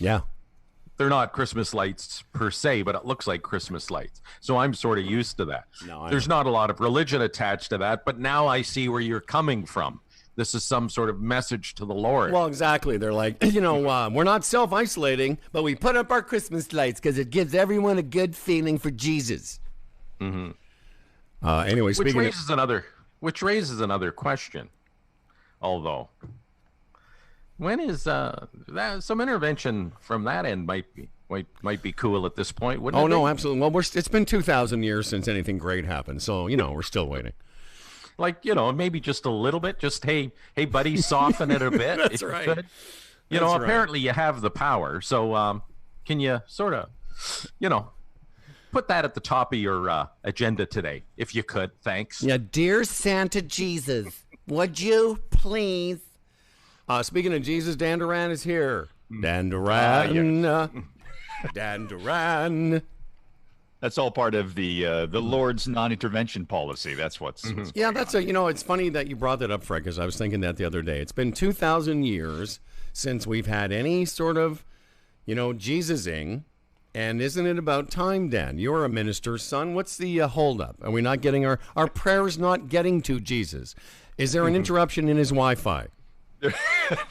Yeah. They're not Christmas lights per se, but it looks like Christmas lights. So I'm sort of used to that. There's not a lot of religion attached to that, but now I see where you're coming from. This is some sort of message to the Lord. Well, exactly. They're like, we're not self-isolating, but we put up our Christmas lights because it gives everyone a good feeling for Jesus. Mm-hmm. Anyway, which raises another question. Although, when is that some intervention from that end might be cool at this point, wouldn't it? Oh no, absolutely. Well, it's been 2,000 years since anything great happened, so we're still waiting. Like, maybe just a little bit. Just hey, buddy, soften it a bit. That's right. You could. Apparently you have the power. So, can you sort of, put that at the top of your agenda today, if you could? Thanks. Yeah, dear Santa Jesus, would you please? Speaking of Jesus, Dan Duran is here. Dan Duran. Dan Duran. That's all part of the Lord's non-intervention policy. That's what's yeah, that's it's funny that you brought that up, Fred, because I was thinking that the other day. It's been 2,000 years since we've had any sort of, Jesusing, and isn't it about time, Dan? You're a minister's son. What's the holdup? Are we not getting our prayers not getting to Jesus? Is there an interruption in his Wi-Fi?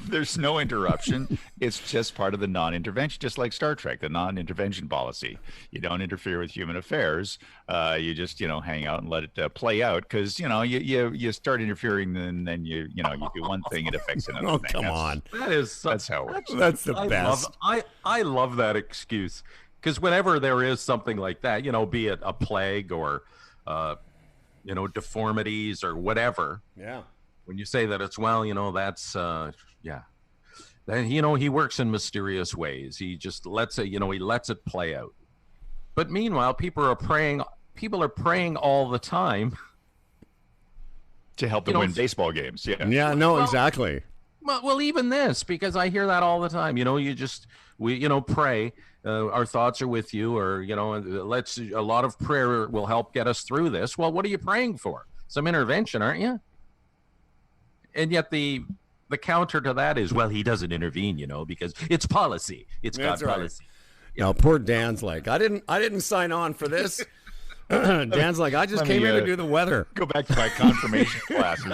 There's no interruption. It's just part of the non-intervention, just like Star Trek, the non-intervention policy. You don't interfere with human affairs. You just, hang out and let it play out, because, you start interfering, and then you do one thing, it affects another Oh, thing. come on. That's how it works. That's the best. I love that excuse, because whenever there is something like that, be it a plague or, deformities or whatever. Yeah. When you say that it's, that's, then, he works in mysterious ways. He just lets it, he lets it play out. But meanwhile, people are praying all the time. To help them win baseball games. Yeah. Yeah, no, exactly. Well, even this, because I hear that all the time. We pray. Our thoughts are with you, or, a lot of prayer will help get us through this. Well, what are you praying for? Some intervention, aren't you? And yet the counter to that is, well, he doesn't intervene, because it's policy. It's God policy. Now, poor Dan's like, I didn't sign on for this. Dan's like, I just came here to do the weather. Go back to my confirmation classes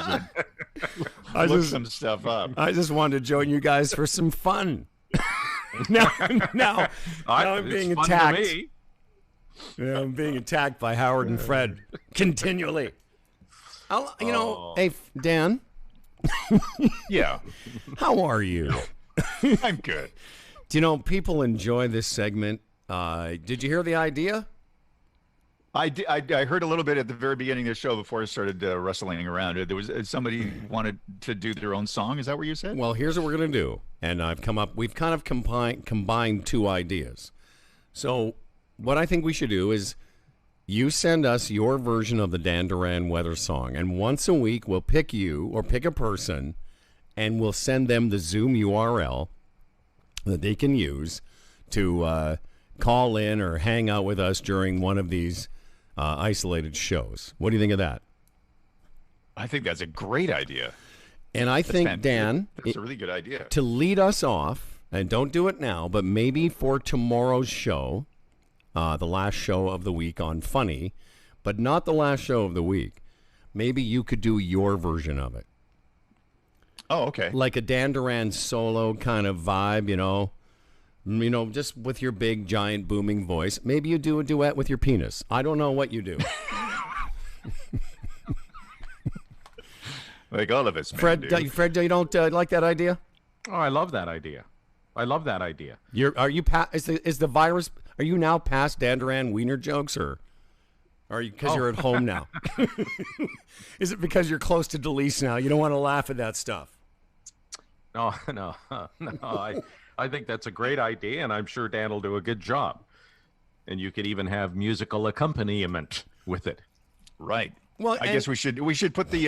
and look some stuff up. I just wanted to join you guys for some fun. now I'm being attacked. Yeah, I'm being attacked by Howard and Fred continually. Hey, Dan. Yeah. How are you? I'm good. Do people enjoy this segment? Did you hear the idea? I heard a little bit at the very beginning of the show before I started wrestling around. There was somebody wanted to do their own song. Is that what you said? Well, here's what we're gonna do, and we've kind of combined two ideas. So what I think we should do is you send us your version of the Dan Duran weather song, and once a week we'll pick you or pick a person, and we'll send them the Zoom URL that they can use to call in or hang out with us during one of these isolated shows. What do you think of that? I think that's a great idea. And I think, Dan, that's a really good idea. To lead us off, and don't do it now, but maybe for tomorrow's show, the last show of the week on Funny, but not the last show of the week, maybe you could do your version of it. Oh, okay. Like a Dan Duran solo kind of vibe, just with your big, giant, booming voice. Maybe you do a duet with your penis. I don't know what you do. Like all of us, Fred, you don't like that idea? Oh, I love that idea. Is the virus? Are you now past Dan Duran wiener jokes, or are you because you're at home now? Is it because you're close to Delise now? You don't want to laugh at that stuff. No. I think that's a great idea, and I'm sure Dan will do a good job. And you could even have musical accompaniment with it. Right. Well, I guess we should put the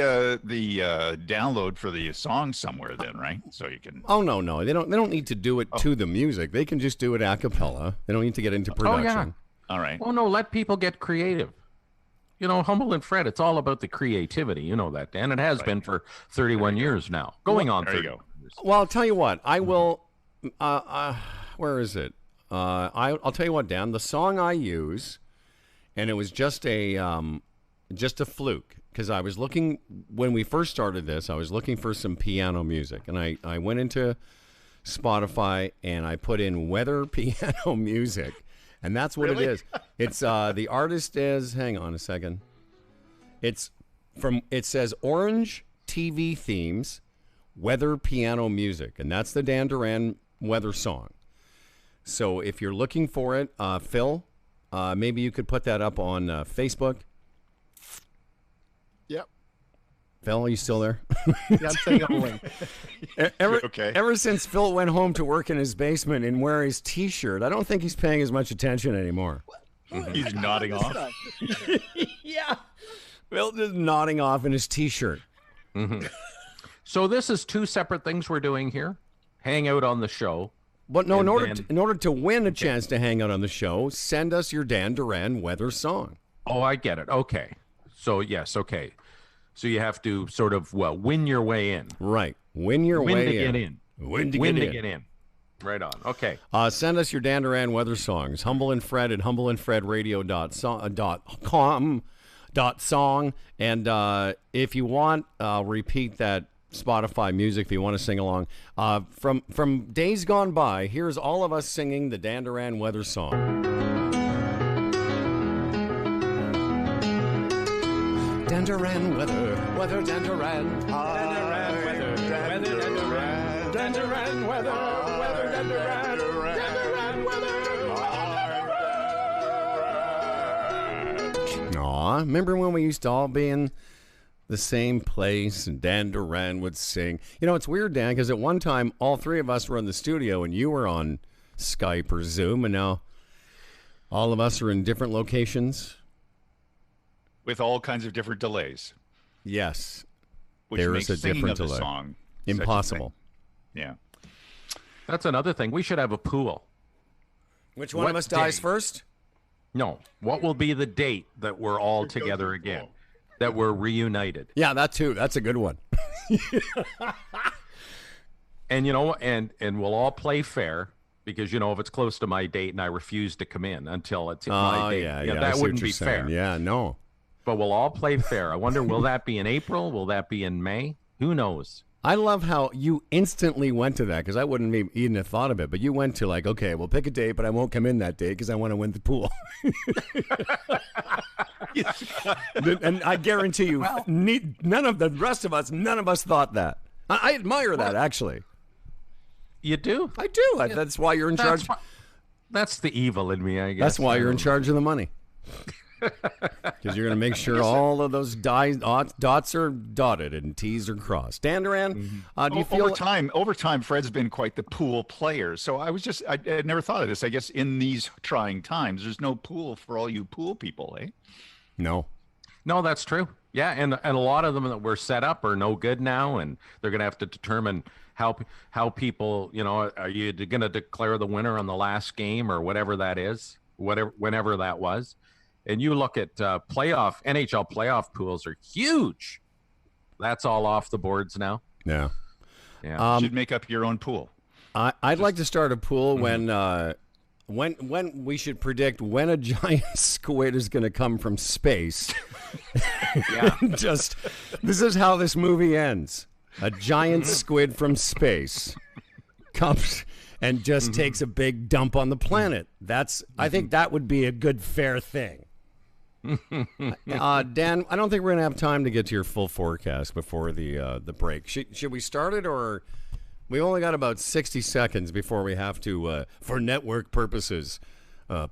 download for the song somewhere then, right? So you can. Oh no, they don't need to do it to the music. They can just do it a cappella. They don't need to get into production. Oh, yeah. All right. Oh no, let people get creative. Humble and Fred, it's all about the creativity. You know that, Dan. It has been for 31 years now. Going on 30 years. Well, I'll tell you what. I will. where is it? I'll tell you what, Dan. The song I use, and it was just a fluke because I was looking when we first started this. I was looking for some piano music, and I went into Spotify and I put in weather piano music, and that's what Really? it is. It's the artist is. Hang on a second. It says Orange TV themes, weather piano music, and that's the Dan Duran weather song. So if you're looking for it, Phil, maybe you could put that up on Facebook. Yep. Phil, are you still there? Yeah, I'm saying I'm link. Okay. Ever since Phil went home to work in his basement and wear his T-shirt, I don't think he's paying as much attention anymore. He's nodding off. Yeah. Phil just nodding off in his T-shirt. So this is two separate things we're doing here. Hang out on the show. But no, And in order to win a chance to hang out on the show, send us your Dan Duran weather song. Oh, I get it. Okay. So yes, okay. So you have to sort of win your way in. Right. Win your Win way to get in. Win to Win get to in. get in. Right on. Okay. Send us your Dan Duran weather songs. Humble and Fred at humbleandfredradio.song. And if you want, I'll repeat that Spotify music if you want to sing along. From days gone by, here's all of us singing the Dan Duran weather song. Dan Duran weather, Dan Duran. Dan Duran weather, Dan Duran. Dan Duran weather, Dan Duran. Dan Duran weather. Aw, remember when we used to all be in the same place and Dan Duran would sing? You know, it's weird, Dan, because at one time all three of us were in the studio and you were on Skype or Zoom, and now all of us are in different locations. With all kinds of different delays, Yes. which There makes is a singing different of the delay. song such a Impossible. thing. Yeah. That's another thing. We should have a pool. Which one What of us dies day? first? No. What will be the date that we're all together again? That we're reunited? Yeah, that too. That's a good one. And you know, and we'll all play fair because you know if it's close to my date and I refuse to come in until it's my date, yeah. I that see wouldn't what you're be saying. fair. Yeah, no. But we'll all play fair. I wonder, will that be in April? Will that be in May? Who knows? I love how you instantly went to that because I wouldn't even have thought of it. But you went to like, okay, we'll pick a date, but I won't come in that day because I want to win the pool. And I guarantee you, none of us thought that. I admire that, actually. You do? I do. That's why you're in charge. That's the evil in me, I guess. That's why you're in charge of the money. Because you're going to make sure all of those dots are dotted and T's are crossed. Dan Duran, do you feel over time, Fred's been quite the pool player. So I never thought of this. I guess in these trying times, there's no pool for all you pool people, eh? No. No, that's true. Yeah, and a lot of them that were set up are no good now, and they're going to have to determine how people, you know, are you going to declare the winner on the last game or whatever that is, whenever that was. And you look at NHL playoff pools are huge. That's all off the boards now. Yeah. Yeah. You should make up your own pool. I'd like to start a pool when we should predict when a giant squid is going to come from space. Yeah. This is how this movie ends. A giant squid from space comes and just takes a big dump on the planet. I think that would be a good, fair thing. Dan, I don't think we're going to have time to get to your full forecast before the break. Should we start it, or we only got about 60 seconds before we have to, for network purposes,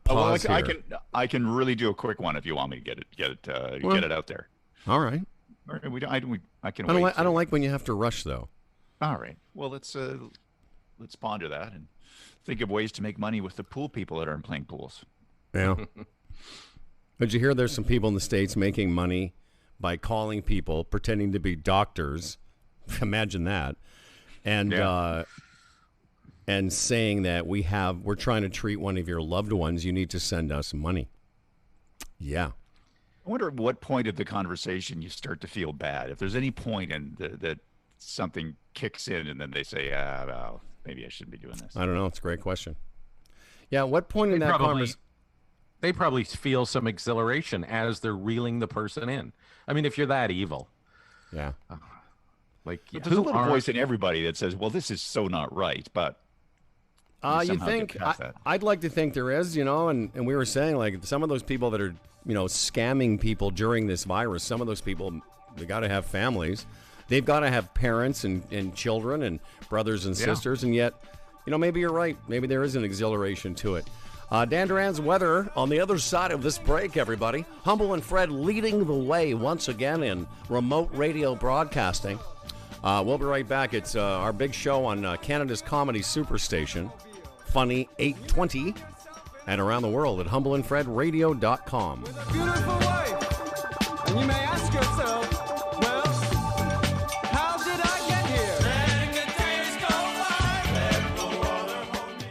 pause here. I can really do a quick one if you want me to get it out there. All right. All right, I can I wait. don't like when you have to rush, though. All right. Well, let's ponder that and think of ways to make money with the pool people that aren't playing pools. Yeah. Did you hear there's some people in the States making money by calling people, pretending to be doctors? Imagine that. And and saying that we're trying to treat one of your loved ones. You need to send us money. Yeah. I wonder at what point of the conversation you start to feel bad. If there's any point in that something kicks in and then they say, well, maybe I shouldn't be doing this. I don't know. It's a great question. Yeah, what point in They that probably conversation? they probably feel some exhilaration as they're reeling the person in. I mean, if you're that evil, Yeah. like But there's a who little are voice in everybody that says, "Well, this is so not right," but you You somehow get think? past that. I'd like to think there is, and we were saying like some of those people that are, scamming people during this virus. Some of those people, they got to have families. They've got to have parents and children and brothers and sisters, and yet, maybe you're right. Maybe there is an exhilaration to it. Dan Duran's weather on the other side of this break, everybody. Humble and Fred leading the way once again in remote radio broadcasting. We'll be right back. It's our big show on Canada's Comedy Superstation, Funny 820, and around the world at humbleandfredradio.com. Beautiful wife, and you may ask yourself, well, how did I get here? Letting the days go by, let no other hold me.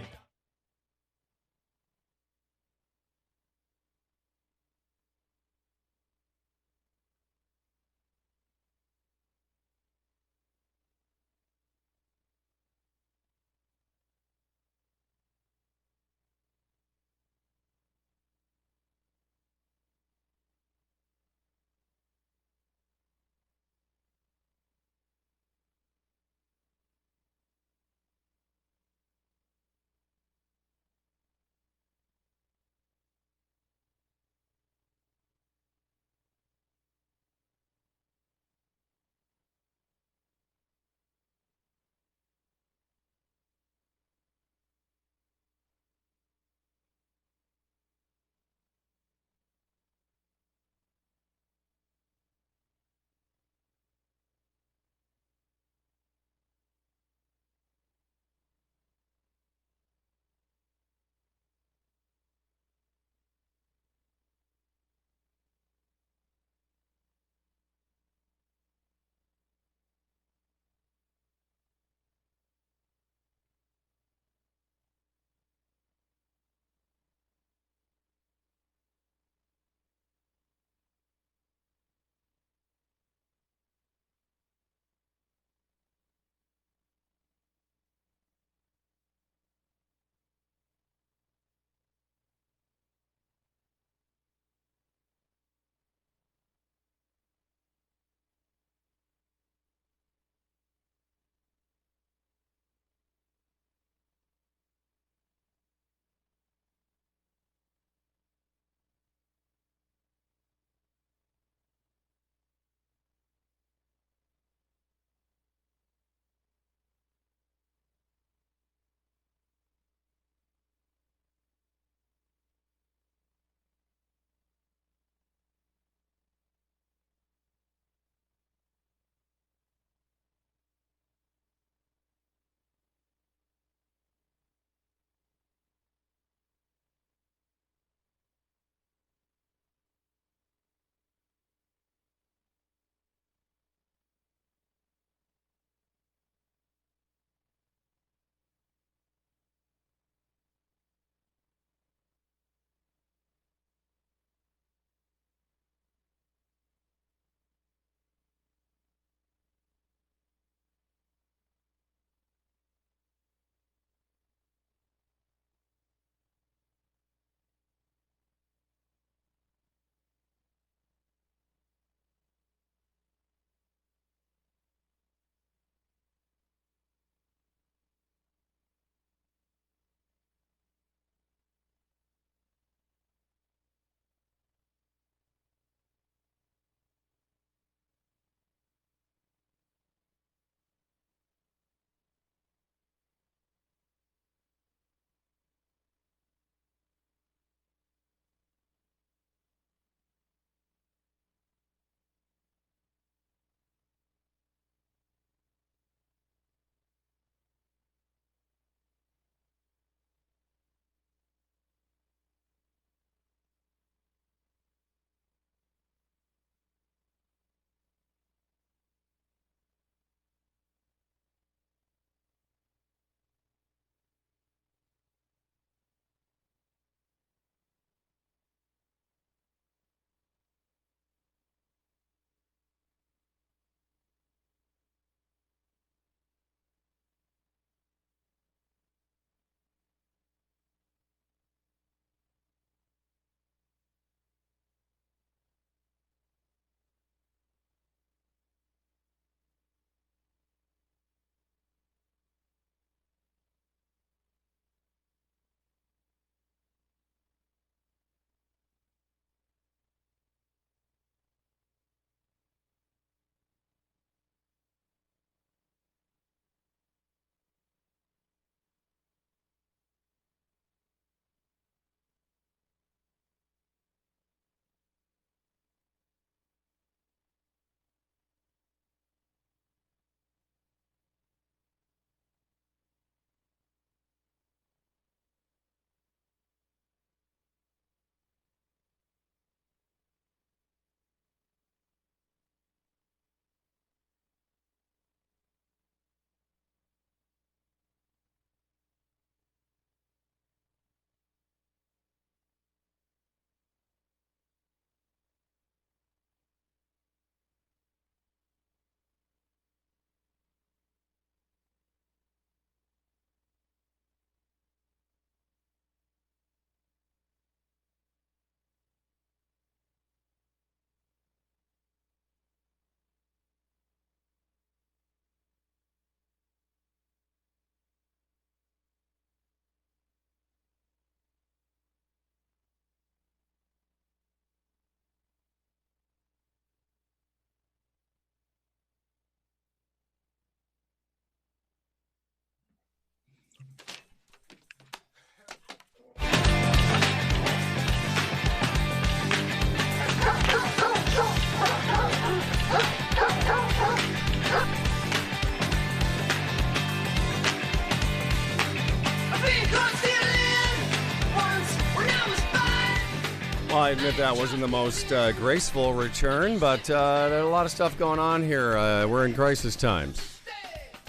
Well, I admit that wasn't the most graceful return, but there's a lot of stuff going on here. We're in crisis times.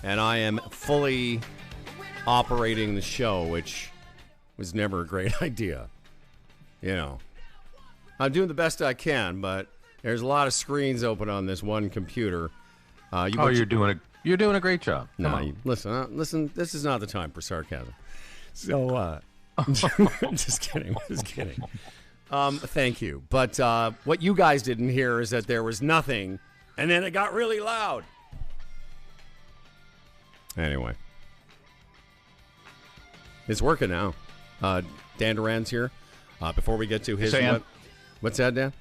And I am fully operating the show, which was never a great idea. You know, I'm doing the best I can, but there's a lot of screens open on this one computer. You're doing a great job. Listen. This is not the time for sarcasm. So, just kidding. Thank you. But what you guys didn't hear is that there was nothing, and then it got really loud. Anyway, it's working now. Dan Duran's here. Before we get to his, what's that, Dan?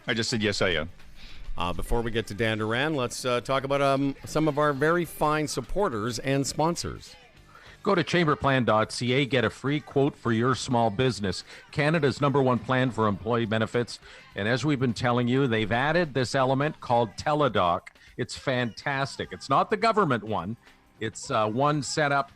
I just said yes, I am. Before we get to Dan Duran, let's talk about some of our very fine supporters and sponsors. Go to chamberplan.ca, get a free quote for your small business. Canada's #1 plan for employee benefits. And as we've been telling you, they've added this element called Teledoc. It's fantastic. It's not the government one. It's one set up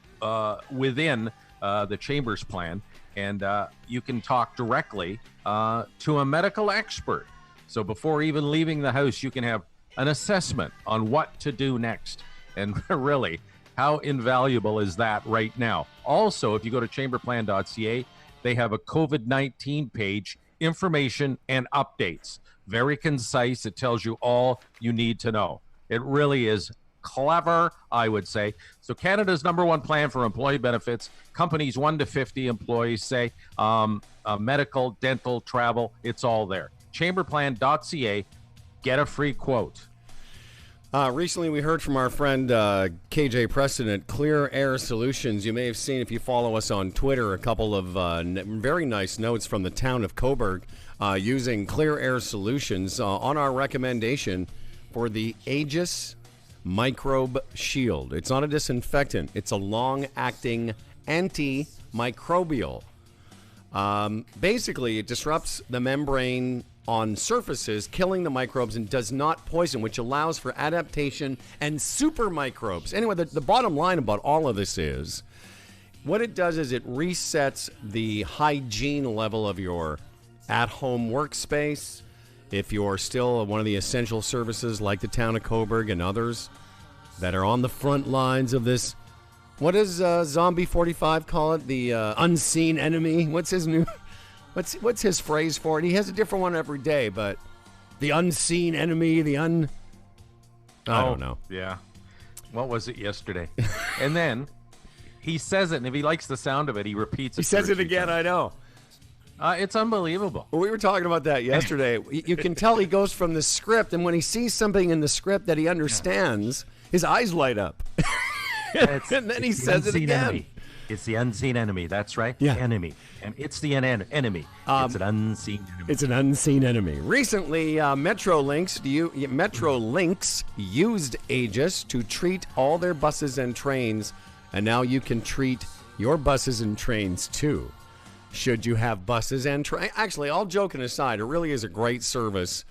within the Chambers plan. And you can talk directly to a medical expert. So before even leaving the house, you can have an assessment on what to do next. And really, how invaluable is that right now? Also, if you go to chamberplan.ca, they have a COVID-19 page, information and updates. Very concise. It tells you all you need to know. It really is clever, I would say. So Canada's #1 plan for employee benefits. Companies 1 to 50 employees, say medical, dental, travel. It's all there. Chamberplan.ca. Get a free quote. Recently, we heard from our friend KJ Preston at Clear Air Solutions. You may have seen, if you follow us on Twitter, a couple of very nice notes from the town of Cobourg using Clear Air Solutions on our recommendation for the Aegis Microbe Shield. It's not a disinfectant. It's a long-acting antimicrobial. Basically, it disrupts the membrane on surfaces, killing the microbes, and does not poison, which allows for adaptation and super microbes. Anyway, the bottom line about all of this is, what it does is it resets the hygiene level of your at-home workspace. If you're still one of the essential services like the town of Cobourg and others that are on the front lines of this, what does Zombie 45 call it? The unseen enemy? What's his new... What's his phrase for it? He has a different one every day, but the unseen enemy, I don't know. Yeah. What was it yesterday? And then he says it, and if he likes the sound of it, he repeats it. He says it again, I know. It's unbelievable. Well, we were talking about that yesterday. You can tell he goes from the script, and when he sees something in the script that he understands, his eyes light up. And then he says it again. Enemy. It's the unseen enemy. That's right. Yeah. Enemy. And it's the enemy. It's an unseen enemy. It's an unseen enemy. Recently, Metrolinx used Aegis to treat all their buses and trains, and now you can treat your buses and trains too. Should you have buses and trains? Actually, all joking aside, it really is a great service.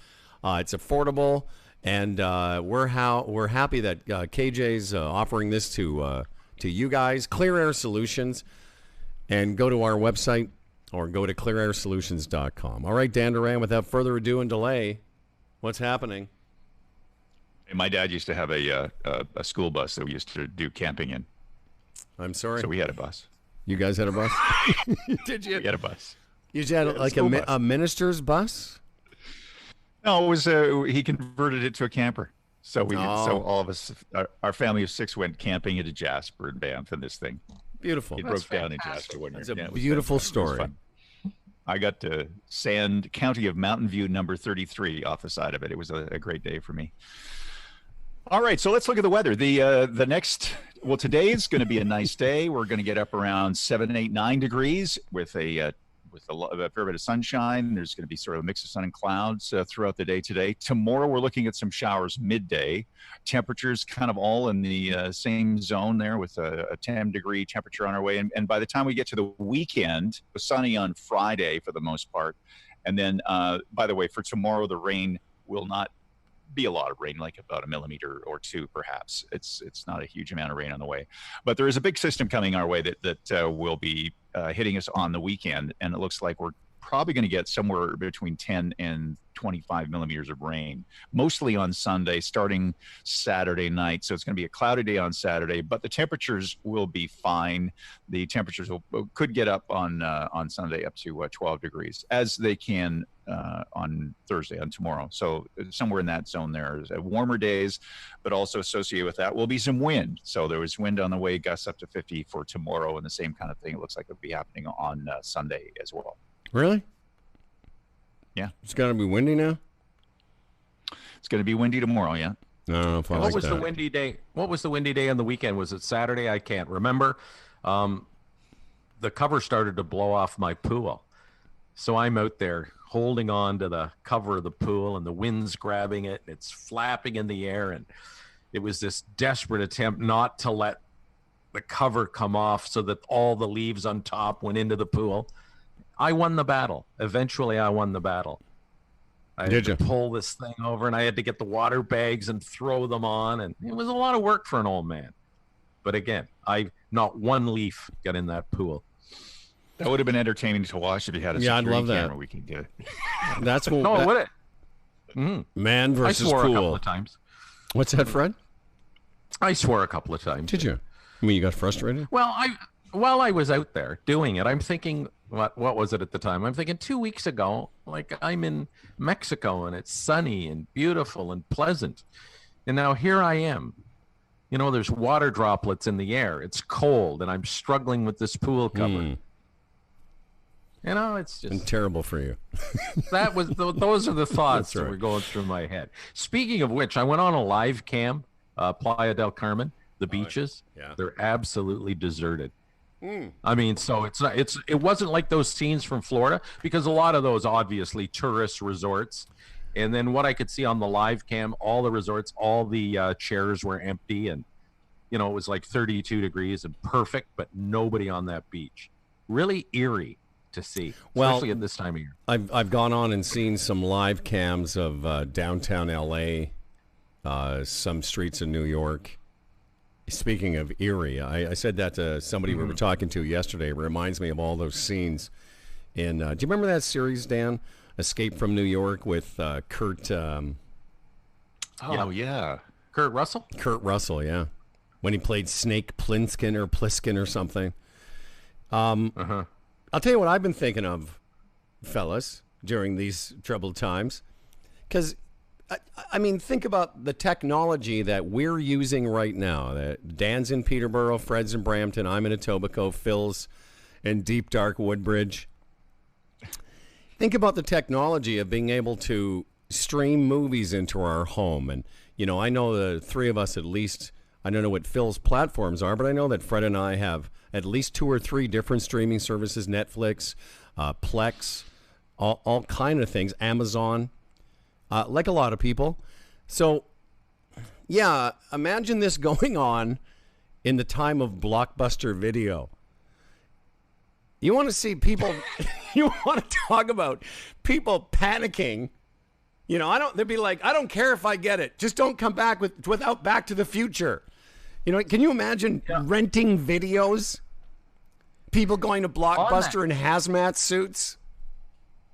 It's affordable, and we're happy that KJ's offering this to you guys. Clear Air Solutions, and go to our website or go to clearairsolutions.com. All right, Dan Duran, without further ado and delay, what's happening? And my dad used to have a school bus that we used to do camping in. I'm sorry. So we had a bus. You guys had a bus? Did you? We had a bus. You had like a minister's bus? No, it was he converted it to a camper. So so all of us, our family of 6 went camping into Jasper and Banff and this thing. Beautiful. It broke down in Jasper one year. It's a beautiful story. I got to sand County of Mountain View number 33 off the side of it. It was a great day for me. All right, so let's look at the weather. The next, today is going to be a nice day. We're going to get up around 7, 8, 9 degrees with a fair bit of sunshine. There's going to be sort of a mix of sun and clouds throughout the day today. Tomorrow, we're looking at some showers midday. Temperatures kind of all in the same zone there with a 10-degree temperature on our way. And by the time we get to the weekend, sunny on Friday for the most part. And then, by the way, for tomorrow, the rain will not be a lot of rain, like about 1 millimeter or 2, perhaps. It's not a huge amount of rain on the way. But there is a big system coming our way that will be hitting us on the weekend, and it looks like we're probably going to get somewhere between 10 and 25 millimeters of rain, mostly on Sunday, starting Saturday night. So it's going to be a cloudy day on Saturday, but the temperatures will be fine. The temperatures could get up on Sunday up to 12 degrees, as they can on Thursday, on tomorrow. So somewhere in that zone there is warmer days, but also associated with that will be some wind. So there was wind on the way, gusts up to 50 for tomorrow, and the same kind of thing it looks like it'll be happening on Sunday as well. Really? Yeah. It's going to be windy now? It's going to be windy tomorrow, yeah. I don't know if I What like was that. the windy day? What was the windy day on the weekend? Was it Saturday? I can't remember. The cover started to blow off my pool. So I'm out there holding on to the cover of the pool, and the wind's grabbing it, and it's flapping in the air. And it was this desperate attempt not to let the cover come off so that all the leaves on top went into the pool. I won the battle. Eventually, I won the battle. I Did had to you? pull this thing over, and I had to get the water bags and throw them on, and it was a lot of work for an old man. But again, not one leaf got in that pool. That would have been entertaining to watch if you had a Yeah, I'd security love that. camera. We could get it. That's what, No, that- would it? man I versus swore a couple pool. of times. What's that, Fred? I swore a couple of times. Did you? I mean, you got frustrated? Well, while I was out there doing it, I'm thinking, what was it at the time? I'm thinking 2 weeks ago, like I'm in Mexico and it's sunny and beautiful and pleasant. And now here I am. You know, there's water droplets in the air. It's cold and I'm struggling with this pool cover. You know, it's just And terrible for you. those are the thoughts That's right. that were going through my head. Speaking of which, I went on a live cam, Playa del Carmen, the beaches. yeah. They're absolutely deserted. I mean, so it wasn't like those scenes from Florida, because a lot of those obviously tourist resorts. And then what I could see on the live cam, all the resorts, all the chairs were empty, and you know, it was like 32 degrees and perfect, but nobody on that beach. Really eerie to see, Well, especially at this time of year. I've gone on and seen some live cams of downtown L.A., some streets in New York. Speaking of eerie, I said that to somebody we were talking to yesterday. It reminds me of all those scenes. In do you remember that series, Dan? Escape from New York with Kurt Yeah. Kurt Russell? Kurt Russell, yeah, when he played Snake Plissken or something. I'll tell you what I've been thinking of, fellas, during these troubled times, because I mean, think about the technology that we're using right now. That Dan's in Peterborough, Fred's in Brampton, I'm in Etobicoke, Phil's in Deep Dark Woodbridge. Think about the technology of being able to stream movies into our home. And, you know, I know the three of us at least, I don't know what Phil's platforms are, but I know that Fred and I have at least 2 or 3 different streaming services, Netflix, Plex, all kind of things, Amazon. Like a lot of people. So, yeah, imagine this going on in the time of Blockbuster Video. You want to see people, you want to talk about people panicking. You know, they'd be like, I don't care if I get it. Just don't come back without Back to the Future. You know, can you imagine renting videos? People going to Blockbuster in hazmat suits?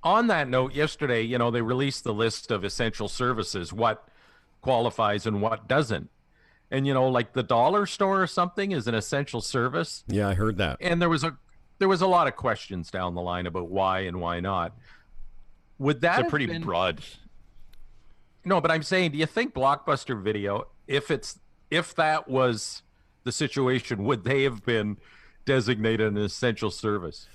On that note, yesterday, you know, they released the list of essential services, what qualifies and what doesn't. And, you know, like the dollar store or something is an essential service. Yeah, I heard that. And there was a lot of questions down the line about why and why not. Would that It's a have pretty been... broad. No, but I'm saying, do you think Blockbuster Video, if that was the situation, would they have been designated an essential service?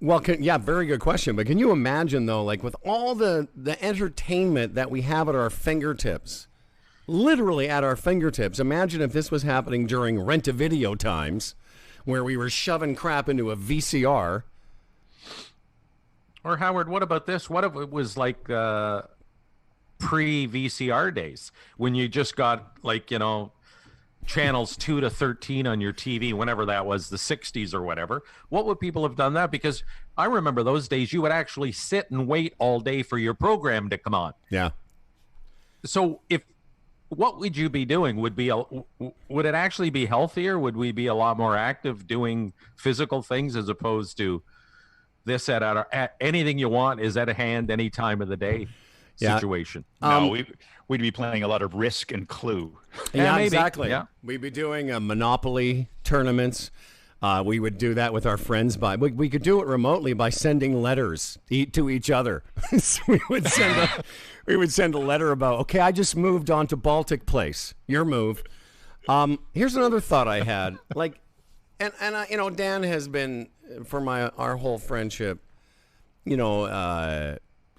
Well, yeah, very good question. But can you imagine, though, like with all the entertainment that we have at our fingertips, literally at our fingertips, imagine if this was happening during rent-a-video times where we were shoving crap into a VCR. Or, Howard, what about this? What if it was like pre-VCR days when you just got, like, you know, channels 2 to 13 on your TV, whenever that was, the 60s or whatever? What would people have done that? Because I remember those days you would actually sit and wait all day for your program to come on. Yeah. So what would you be doing? Would it actually be healthier? Would we be a lot more active doing physical things as opposed to this at anything you want is at a hand any time of the day Yeah. situation. No, we'd be playing a lot of Risk and Clue. Yeah, maybe. exactly. Yeah. We'd be doing Monopoly tournaments. We would do that with our friends we could do it remotely by sending letters to each other. So we would send a letter about, okay, I just moved on to Baltic Place. Your move. Here's another thought I had. Like, and Dan has been for our whole friendship,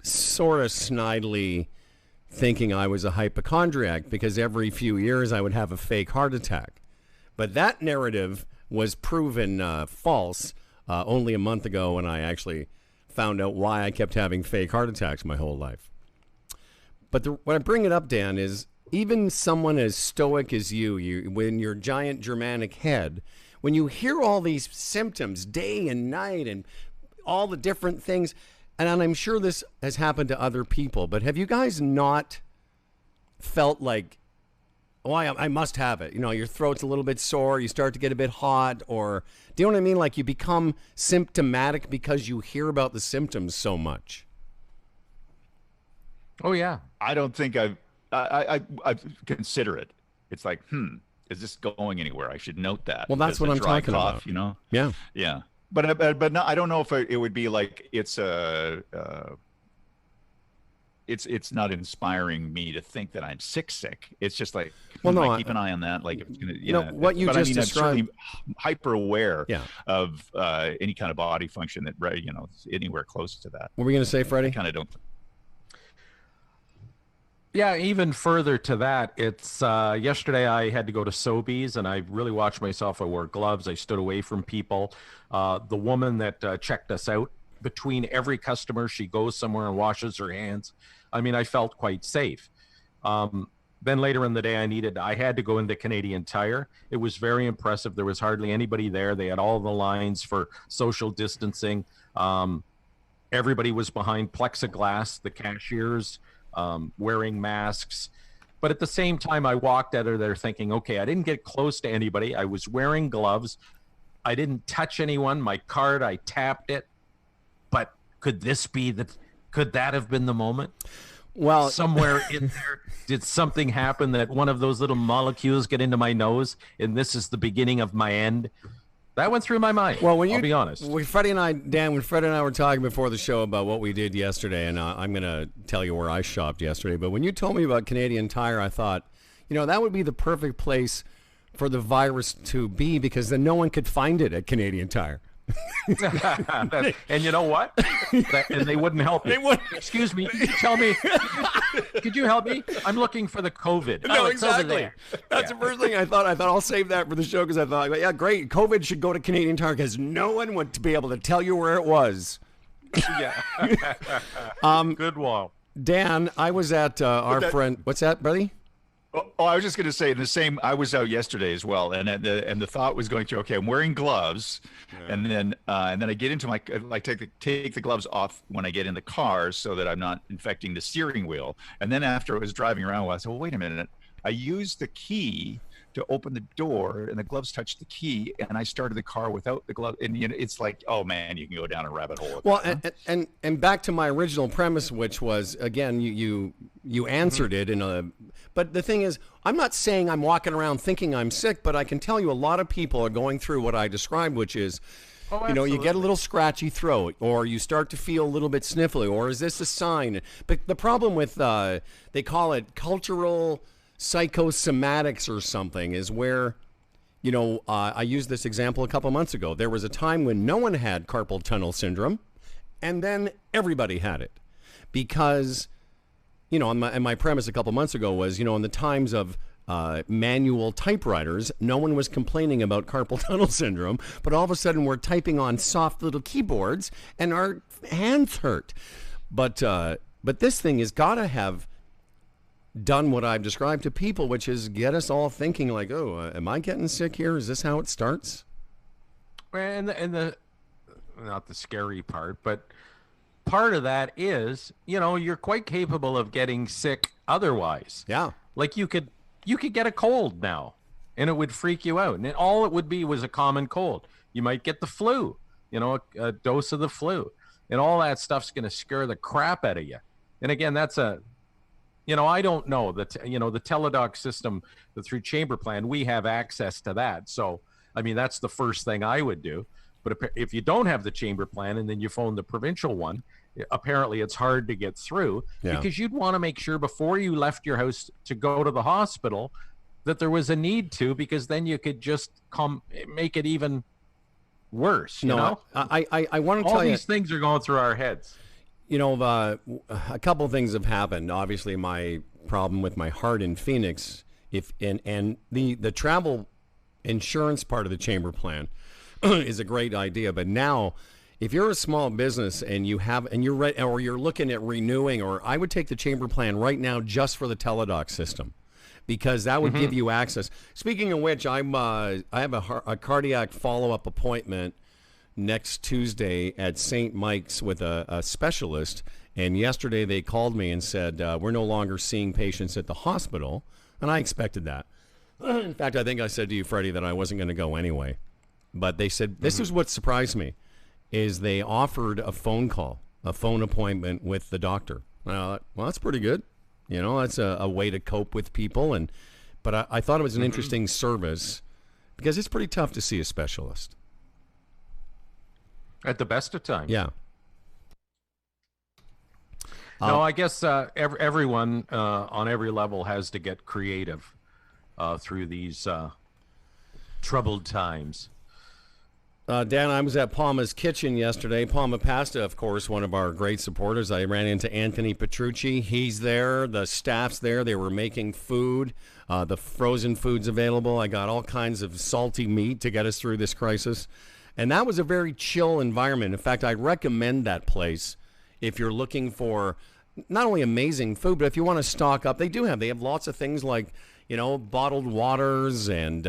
sort of snidely thinking I was a hypochondriac because every few years I would have a fake heart attack. But that narrative was proven false only a month ago when I actually found out why I kept having fake heart attacks my whole life. But when I bring it up, Dan, is even someone as stoic as you, when your giant Germanic head, when you hear all these symptoms day and night and all the different things, and I'm sure this has happened to other people, but have you guys not felt like, oh, I must have it? Your throat's a little bit sore, you start to get a bit hot, or do you know what I mean? Like you become symptomatic because you hear about the symptoms so much. Oh yeah. I don't think I consider it. It's like, is this going anywhere? I should note that. Well, that's what I'm dry talking cough, about. Yeah. Yeah. Yeah. But no, I don't know if it would be like it's not inspiring me to think that I'm sick. It's just like, Well, no, I keep an eye on that. Like, if it's gonna, what you but just I'm described, certainly hyper aware Yeah. of any kind of body function that is anywhere close to that. what were we going to say, Freddie? I kind of don't. Yeah, even further to that, it's yesterday I had to go to Sobeys, and I really watched myself. I wore gloves. I stood away from people. The woman that checked us out, between every customer, she goes somewhere and washes her hands. I mean, I felt quite safe. Then later in the day, I had to go into Canadian Tire. It was very impressive. There was hardly anybody there. They had all the lines for social distancing. Everybody was behind plexiglass, the cashiers wearing masks. But at the same time, I walked out of there thinking, okay, I didn't get close to anybody. I was wearing gloves. I didn't touch anyone. My card, I tapped it. But could that have been the moment? Well, Somewhere in there, did something happen that one of those little molecules get into my nose, and this is the beginning of my end? That went through my mind. Well, I'll be honest. When Freddie and I were talking before the show about what we did yesterday, and I'm going to tell you where I shopped yesterday, but when you told me about Canadian Tire, I thought, that would be the perfect place for the virus to be, because then no one could find it at Canadian Tire. And you know what? And they wouldn't help you. They wouldn't. Excuse me. Tell me. Could you help me? I'm looking for the COVID. No, it's over exactly. there. That's the first thing I thought. I thought I'll save that for the show because I thought, yeah, great. COVID should go to Canadian Tire because no one would be able to tell you where it was. Yeah. Good one. Dan, I was at our friend. What's that, buddy? Oh, I was just going to say the same. I was out yesterday as well, and the thought was going through. Okay, I'm wearing gloves, and then I get into my take the gloves off when I get in the car so that I'm not infecting the steering wheel. And then after I was driving around, I said, well, wait a minute. I used the key to open the door, and the gloves touched the key, and I started the car without the glove. And it's like, oh man, you can go down a rabbit hole. Well, and back to my original premise, which was, again, you answered it in a. But the thing is, I'm not saying I'm walking around thinking I'm sick, but I can tell you a lot of people are going through what I described, which is, you get a little scratchy throat, or you start to feel a little bit sniffly, or is this a sign? But the problem with, they call it cultural psychosomatics or something, is where, I used this example a couple months ago. There was a time when no one had carpal tunnel syndrome, and then everybody had it. Because, and my premise a couple months ago was, in the times of manual typewriters, no one was complaining about carpal tunnel syndrome, but all of a sudden we're typing on soft little keyboards and our hands hurt. But this thing has got to have done what I've described to people, which is get us all thinking like, oh, am I getting sick here? Is this how it starts? And the not the scary part, but part of that is, you're quite capable of getting sick otherwise. Yeah. Like you could get a cold now, and it would freak you out. And all it would be was a common cold. You might get the flu. a dose of the flu, and all that stuff's going to scare the crap out of you. And again, that's I don't know that, the teledoc system through chamber plan, we have access to that. So, I mean, that's the first thing I would do. But if you don't have the chamber plan and then you phone the provincial one, apparently it's hard to get through because you'd want to make sure before you left your house to go to the hospital that there was a need to, because then you could just make it even worse. You know? I want to all tell you, these things are going through our heads. a couple of things have happened. Obviously, my problem with my heart in Phoenix, and the travel insurance part of the chamber plan is a great idea. But now, if you're a small business and you're looking at renewing, or I would take the chamber plan right now just for the teledoc system, because that would give you access. Speaking of which, I have a cardiac follow-up appointment next Tuesday at St. Mike's with a specialist. And yesterday they called me and said, we're no longer seeing patients at the hospital. And I expected that. In fact, I think I said to you, Freddie, that I wasn't going to go anyway. But they said, this is what surprised me, is they offered a phone appointment with the doctor. Well, that's pretty good. That's a way to cope with people. But I thought it was an interesting service, because it's pretty tough to see a specialist. At the best of times. Yeah. No, I guess everyone on every level has to get creative through these troubled times. Dan, I was at Palma's Kitchen yesterday. Palma Pasta, of course, one of our great supporters. I ran into Anthony Petrucci. He's there. The staff's there. They were making food. The frozen food's available. I got all kinds of salty meat to get us through this crisis. And that was a very chill environment. In fact, I recommend that place if you're looking for not only amazing food, but if you want to stock up. They have lots of things like, bottled waters and,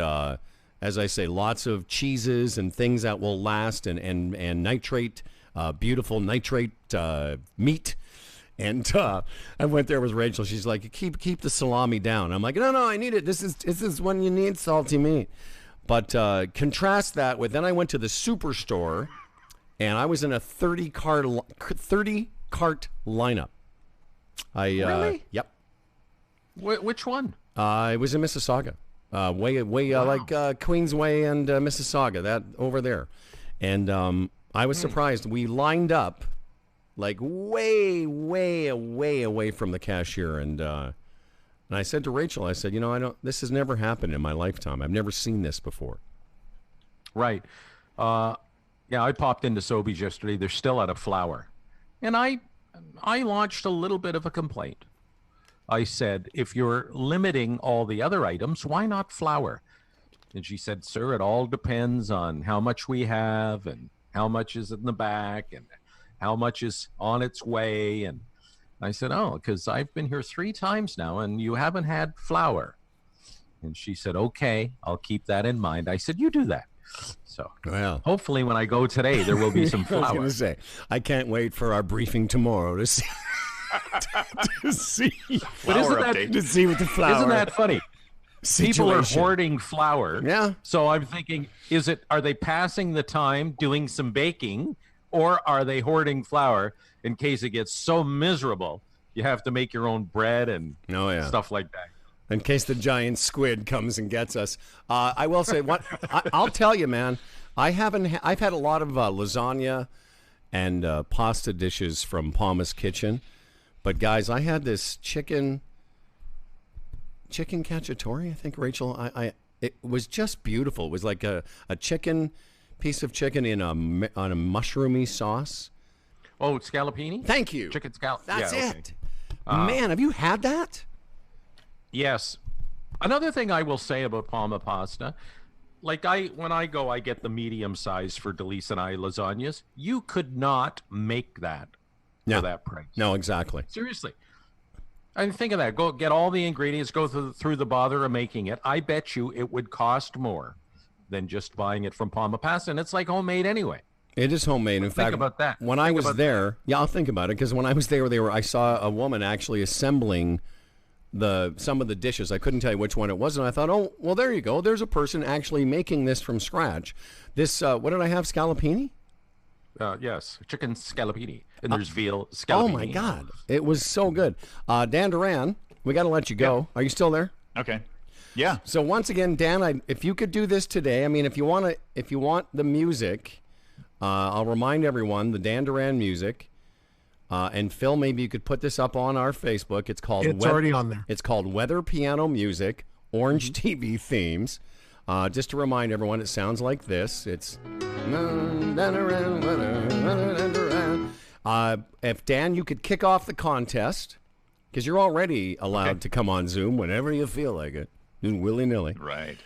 as I say, lots of cheeses and things that will last, and nitrate, beautiful nitrate meat. And I went there with Rachel. She's like, keep the salami down. I'm like, no, I need it. This is when you need salty meat. But contrast that with, then I went to the superstore, and I was in a 30 cart lineup. Really? Yep. Which one? It was in Mississauga. Way like Queensway and Mississauga, that over there. And I was surprised. We lined up like way away from the cashier. And I said to Rachel, I said, this has never happened in my lifetime. I've never seen this before. Right. Yeah, I popped into Sobeys yesterday. They're still out of flour. And I launched a little bit of a complaint. I said, if you're limiting all the other items, why not flour? And she said, sir, it all depends on how much we have and how much is in the back and how much is on its way. And I said, because I've been here 3 times now and you haven't had flour. And she said, okay, I'll keep that in mind. I said, you do that. So hopefully when I go today, there will be some flour. I was going to say, I can't wait for our briefing tomorrow to see. to see but to see with the flour. Isn't that funny? Situation. People are hoarding flour. Yeah. So I'm thinking, are they passing the time doing some baking, or are they hoarding flour in case it gets so miserable you have to make your own bread and stuff like that? In case the giant squid comes and gets us. I will say, I'll tell you, man, I've had a lot of lasagna and pasta dishes from Palma's Kitchen. But guys, I had this chicken cacciatore, I think, Rachel. It was just beautiful. It was like a piece of chicken on a mushroomy sauce. Oh, scallopini? Thank you. Chicken scallop. That's yeah, it. Man, have you had that? Yes. Another thing I will say about Palma pasta, like when I go, I get the medium size for Delise and I lasagnas. You could not make that. For that price. No, exactly. Seriously. I mean, think of that. Go get all the ingredients, go through the bother of making it. I bet you it would cost more than just buying it from Palma Pasta, and it's like homemade anyway. It is homemade. In fact, think about that. When I was there, I'll think about it, because when I was there, I saw a woman actually assembling some of the dishes. I couldn't tell you which one it was, and I thought, oh, well, there you go. There's a person actually making this from scratch. This, what did I have, scallopini? Yes, chicken scallopini, and there's veal scallopini. Oh my God, it was so good. Dan Duran, we got to let you go. Are you still there? Okay. Yeah. So once again, Dan, if you could do this today, I mean, if you want the music, I'll remind everyone the Dan Duran music. And Phil, maybe you could put this up on our Facebook. It's called. It's already on there. It's called Weather Piano Music, Orange TV Themes. Just to remind everyone, it sounds like this. It's. If Dan, you could kick off the contest, because you're already allowed to come on Zoom whenever you feel like it, willy-nilly. Right.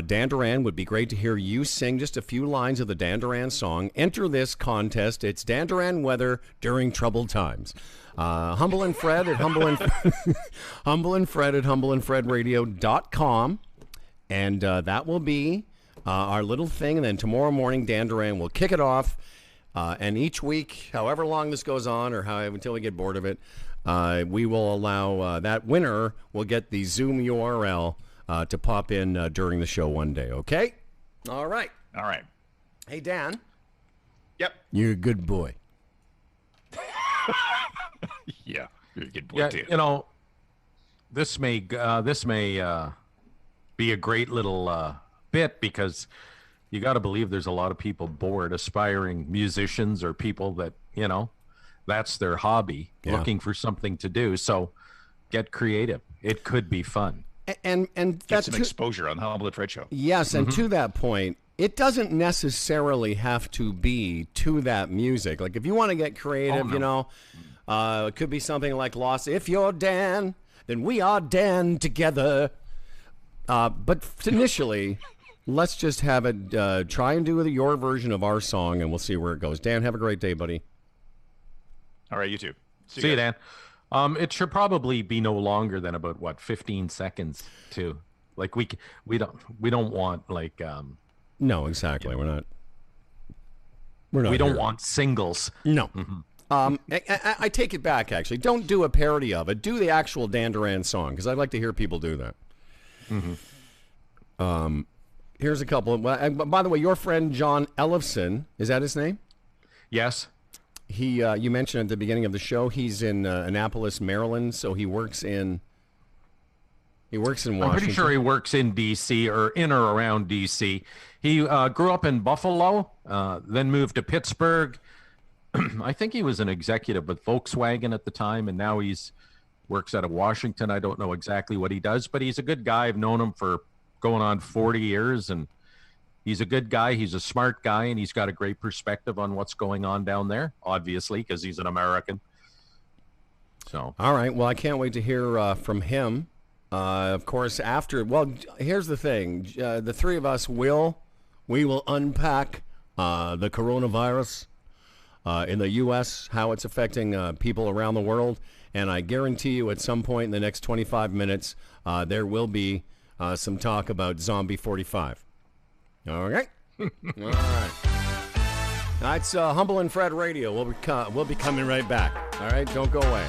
Dan Duran, would be great to hear you sing just a few lines of the Dan Duran song. Enter this contest. It's Dan Duran Weather During Troubled Times. Humble and Fred at Humble and Fred at humbleandfredradio.com. And that will be our little thing. And then tomorrow morning, Dan Duran will kick it off. And each week, however long this goes on or until we get bored of it, we will allow that winner will get the Zoom URL to pop in during the show one day, okay? All right. All right. Hey, Dan. Yep. You're a good boy. Yeah. You're a good boy, Yeah, too. you know, this may be a great little bit, because you got to believe there's a lot of people bored, aspiring musicians or people that, you know, that's their hobby, looking for something to do. So get creative. It could be fun. And Get that's some exposure on the Humble and Fred Show. yes, and to that point, it doesn't necessarily have to be to that music. Like if you want to get creative, you know, it could be something like "Lost." If you're Dan, then we are Dan together. But initially, let's just have it. Try and do your version of our song, and we'll see where it goes. Dan, have a great day, buddy. All right, you too. See you, guys. Dan. It should probably be no longer than about 15 seconds too. Like we don't want like No, exactly. We're not. we don't here. want singles. No. I take it back. Actually, don't do a parody of it. Do the actual Dan Duran song, because I'd like to hear people do that. Here's a couple. By the way, your friend John Ellefson, is that his name? Yes. He, you mentioned at the beginning of the show, he's in Annapolis, Maryland, so he works in Washington. I'm pretty sure he works in D.C. or in or around D.C. He grew up in Buffalo, then moved to Pittsburgh. I think he was an executive with Volkswagen at the time, and now he's works out of Washington. I don't know exactly what he does, but he's a good guy. I've known him for going on 40 years, and he's a good guy. He's a smart guy, and he's got a great perspective on what's going on down there, obviously, because he's an American. So, all right. Well, I can't wait to hear from him. Of course, after. Well, here's the thing: the three of us will unpack the coronavirus in the U.S., how it's affecting people around the world, and I guarantee you, at some point in the next 25 minutes, there will be some talk about Zombie 45. Okay. All right. That's Humble and Fred Radio. We'll be coming right back. All right. Don't go away.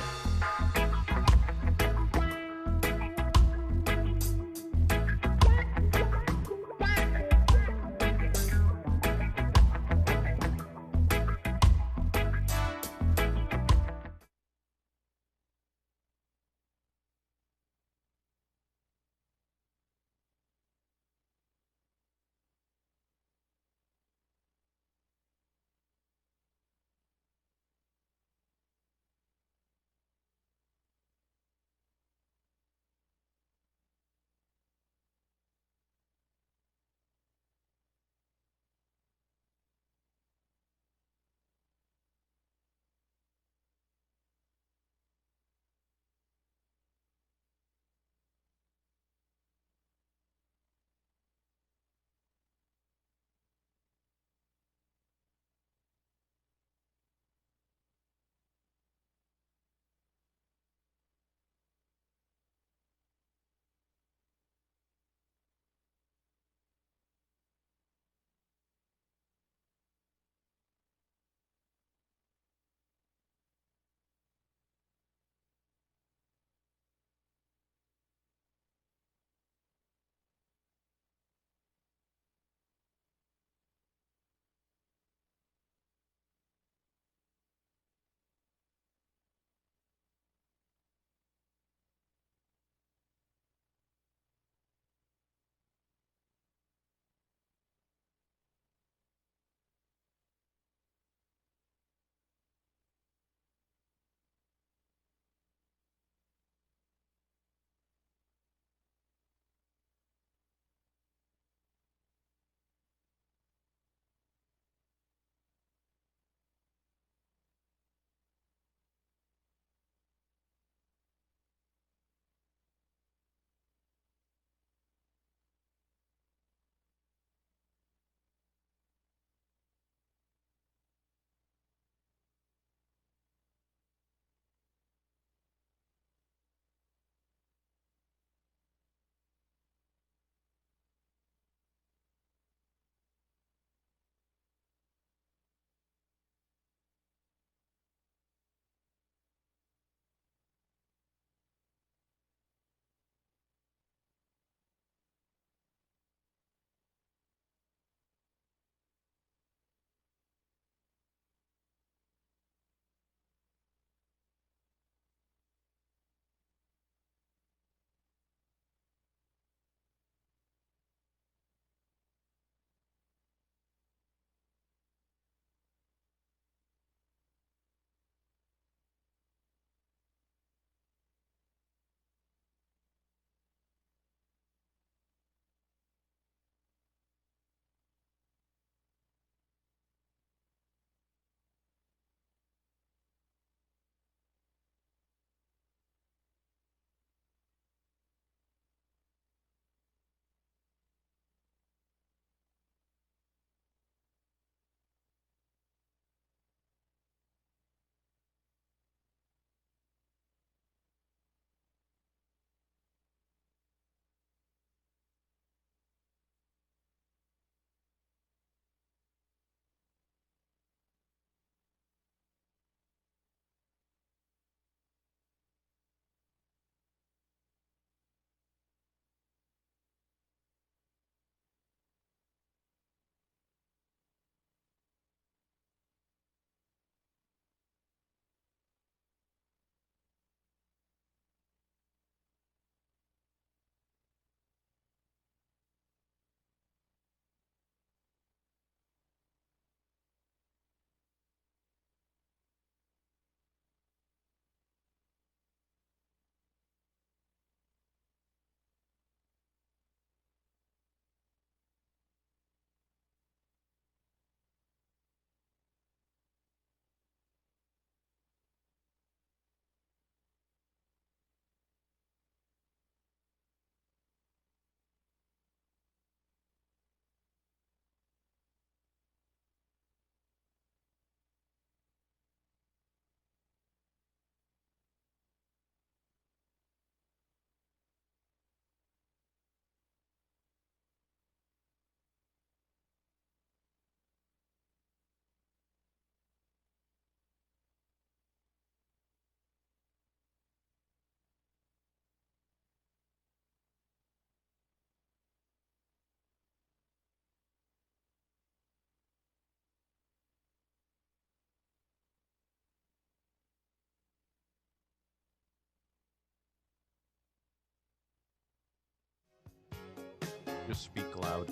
Just speak loud.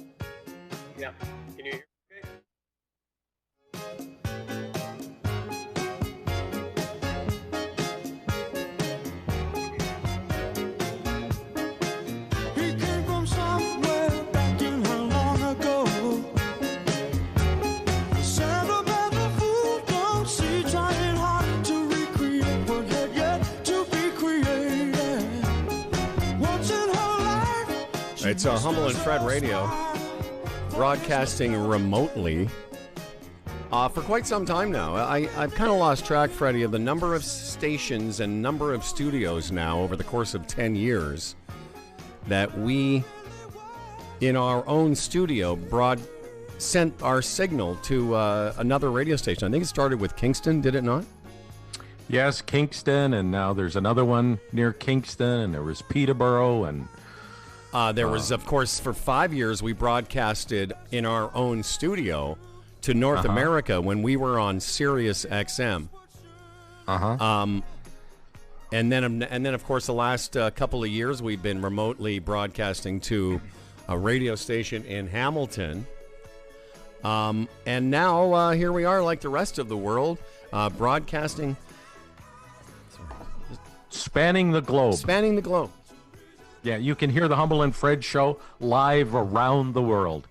Yeah. Can you hear? He came from somewhere back in how long ago. The sentimental fool don't see, trying hard to recreate what had yet to be created. Once in her life, It's Humble and Fred Radio, broadcasting remotely for quite some time now. I've kind of lost track, Freddie, of the number of stations and number of studios now over the course of 10 years that we, in our own studio, sent our signal to another radio station. I think it started with Kingston, did it not? Yes, Kingston, and now there's another one near Kingston, and there was Peterborough, and There was, of course, for 5 years, we broadcasted in our own studio to North America when we were on Sirius XM. And then, of course, the last couple of years, we've been remotely broadcasting to a radio station in Hamilton. And now here we are, like the rest of the world, broadcasting, spanning the globe. spanning the globe. Yeah, you can hear the Humble and Fred show live around the world.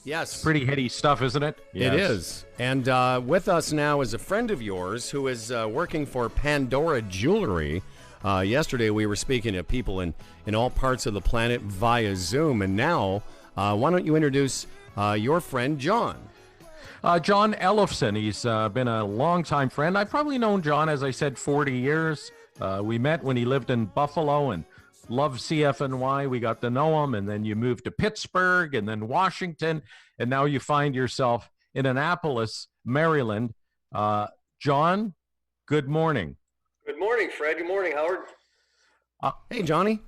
Yes. Pretty heady stuff, isn't it? It is. And with us now is a friend of yours who is working for Pandora Jewelry. Yesterday we were speaking to people in all parts of the planet via Zoom. And now, why don't you introduce your friend, John? John Ellefson. He's been a longtime friend. I've probably known John, as I said, 40 years. We met when he lived in Buffalo and loved CFNY. We got to know him, and then you moved to Pittsburgh and then Washington, and now you find yourself in Annapolis, Maryland. John, good morning. Good morning, Fred. Good morning, Howard. Hey, Johnny.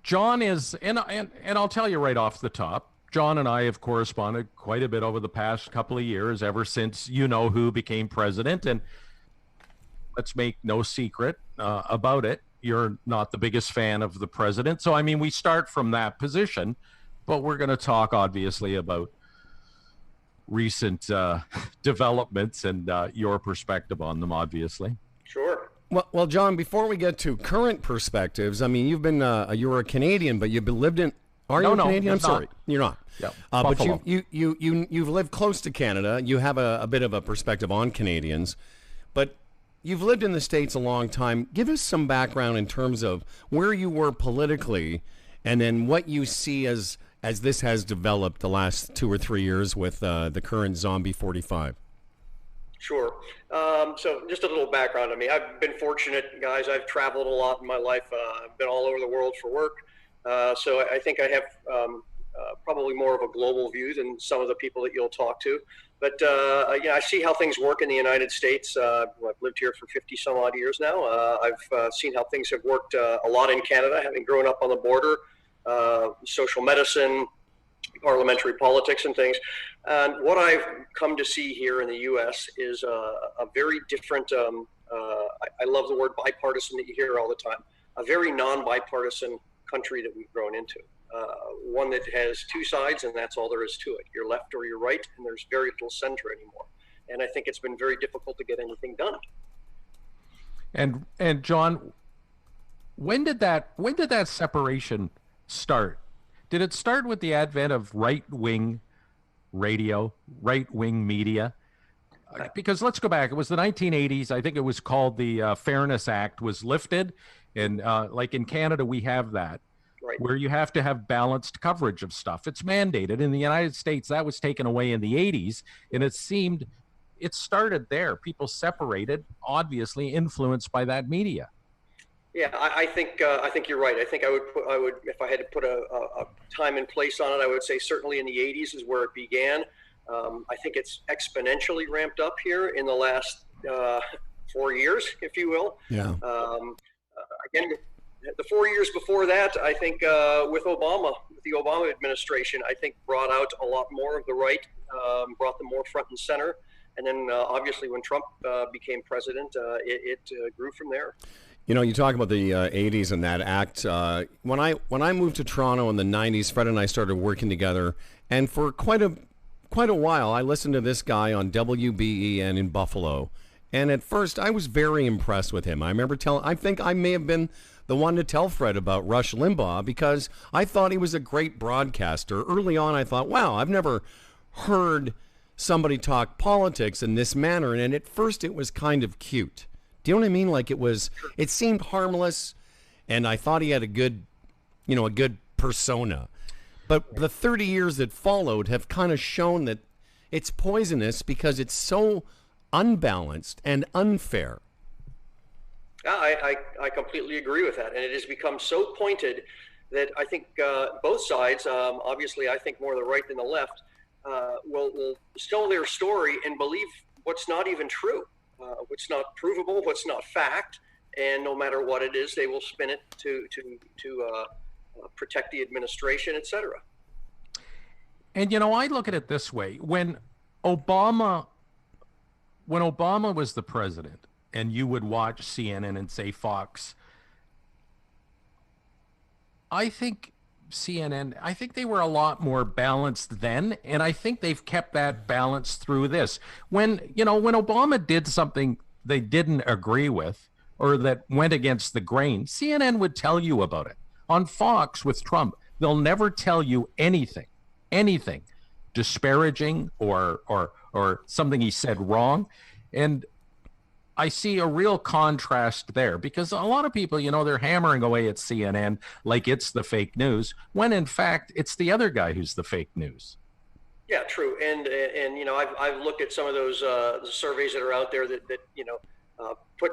John is, and I'll tell you right off the top, John and I have corresponded quite a bit over the past couple of years, ever since you-know-who became president, and let's make no secret about it. You're not the biggest fan of the president. So, I mean, we start from that position, but we're going to talk, obviously, about recent developments and your perspective on them, obviously. Sure. Well, John, before we get to current perspectives, I mean, you've been, you were a Canadian, but you've been lived in, are you a Canadian? I'm sorry. You're not. Yeah. But Buffalo. you've lived close to Canada. You have a bit of a perspective on Canadians, but you've lived in the States a long time. Give us some background in terms of where you were politically and then what you see as this has developed the last 2 or 3 years with the current Zombie 45. Sure. So just a little background on me. I've been fortunate, guys. I've traveled a lot in my life. I've been all over the world for work. So I think I have probably more of a global view than some of the people that you'll talk to. But I see how things work in the United States. I've lived here for 50 some odd years now. I've seen how things have worked a lot in Canada, having grown up on the border, social medicine, parliamentary politics and things. And what I've come to see here in the U.S. is a very different, I love the word bipartisan that you hear all the time, a very non-bipartisan country that we've grown into. One that has two sides, and that's all there is to it. You're left or you're right, and there's very little center anymore. And I think it's been very difficult to get anything done. And John, when did that separation start? Did it start with the advent of right-wing radio, right-wing media? Because let's go back. It was the 1980s. I think it was called the Fairness Act was lifted. And like in Canada, we have that. Right. Where you have to have balanced coverage of stuff. It's mandated. In the United States, that was taken away in the 80s, and it started there. People separated, obviously influenced by that media. Yeah, I think you're right. I think I would if I had to put a time and place on it, I would say certainly in the 80s is where it began. I think it's exponentially ramped up here in the last 4 years, if you will. Yeah. Again, the 4 years before that, I think with the Obama administration, I think brought out a lot more of the right, brought them more front and center. And then obviously when Trump became president, it grew from there. You know, you talk about the 80s and that act. When I moved to Toronto in the 90s, Fred and I started working together, and for quite a while, I listened to this guy on WBEN in Buffalo. And at first, I was very impressed with him. I remember I think I may have been the one to tell Fred about Rush Limbaugh because I thought he was a great broadcaster. Early on, I thought, wow, I've never heard somebody talk politics in this manner. And at first, it was kind of cute. Do you know what I mean? Like it seemed harmless, and I thought he had a good persona. But the 30 years that followed have kind of shown that it's poisonous because it's so unbalanced and unfair. I completely agree with that. And it has become so pointed that I think both sides, obviously I think more the right than the left, will tell their story and believe what's not even true, what's not provable, what's not fact. And no matter what it is, they will spin it to protect the administration, etc. And, you know, I look at it this way. When Obama was the president and you would watch CNN and say Fox, I think they were a lot more balanced then, and I think they've kept that balance through this. When Obama did something they didn't agree with or that went against the grain, CNN would tell you about it. On Fox with Trump, they'll never tell you anything disparaging or something he said wrong. And I see a real contrast there because a lot of people, you know, they're hammering away at CNN like it's the fake news, when in fact it's the other guy who's the fake news. Yeah, true. And you know, I've looked at some of those surveys that are out there that you know, put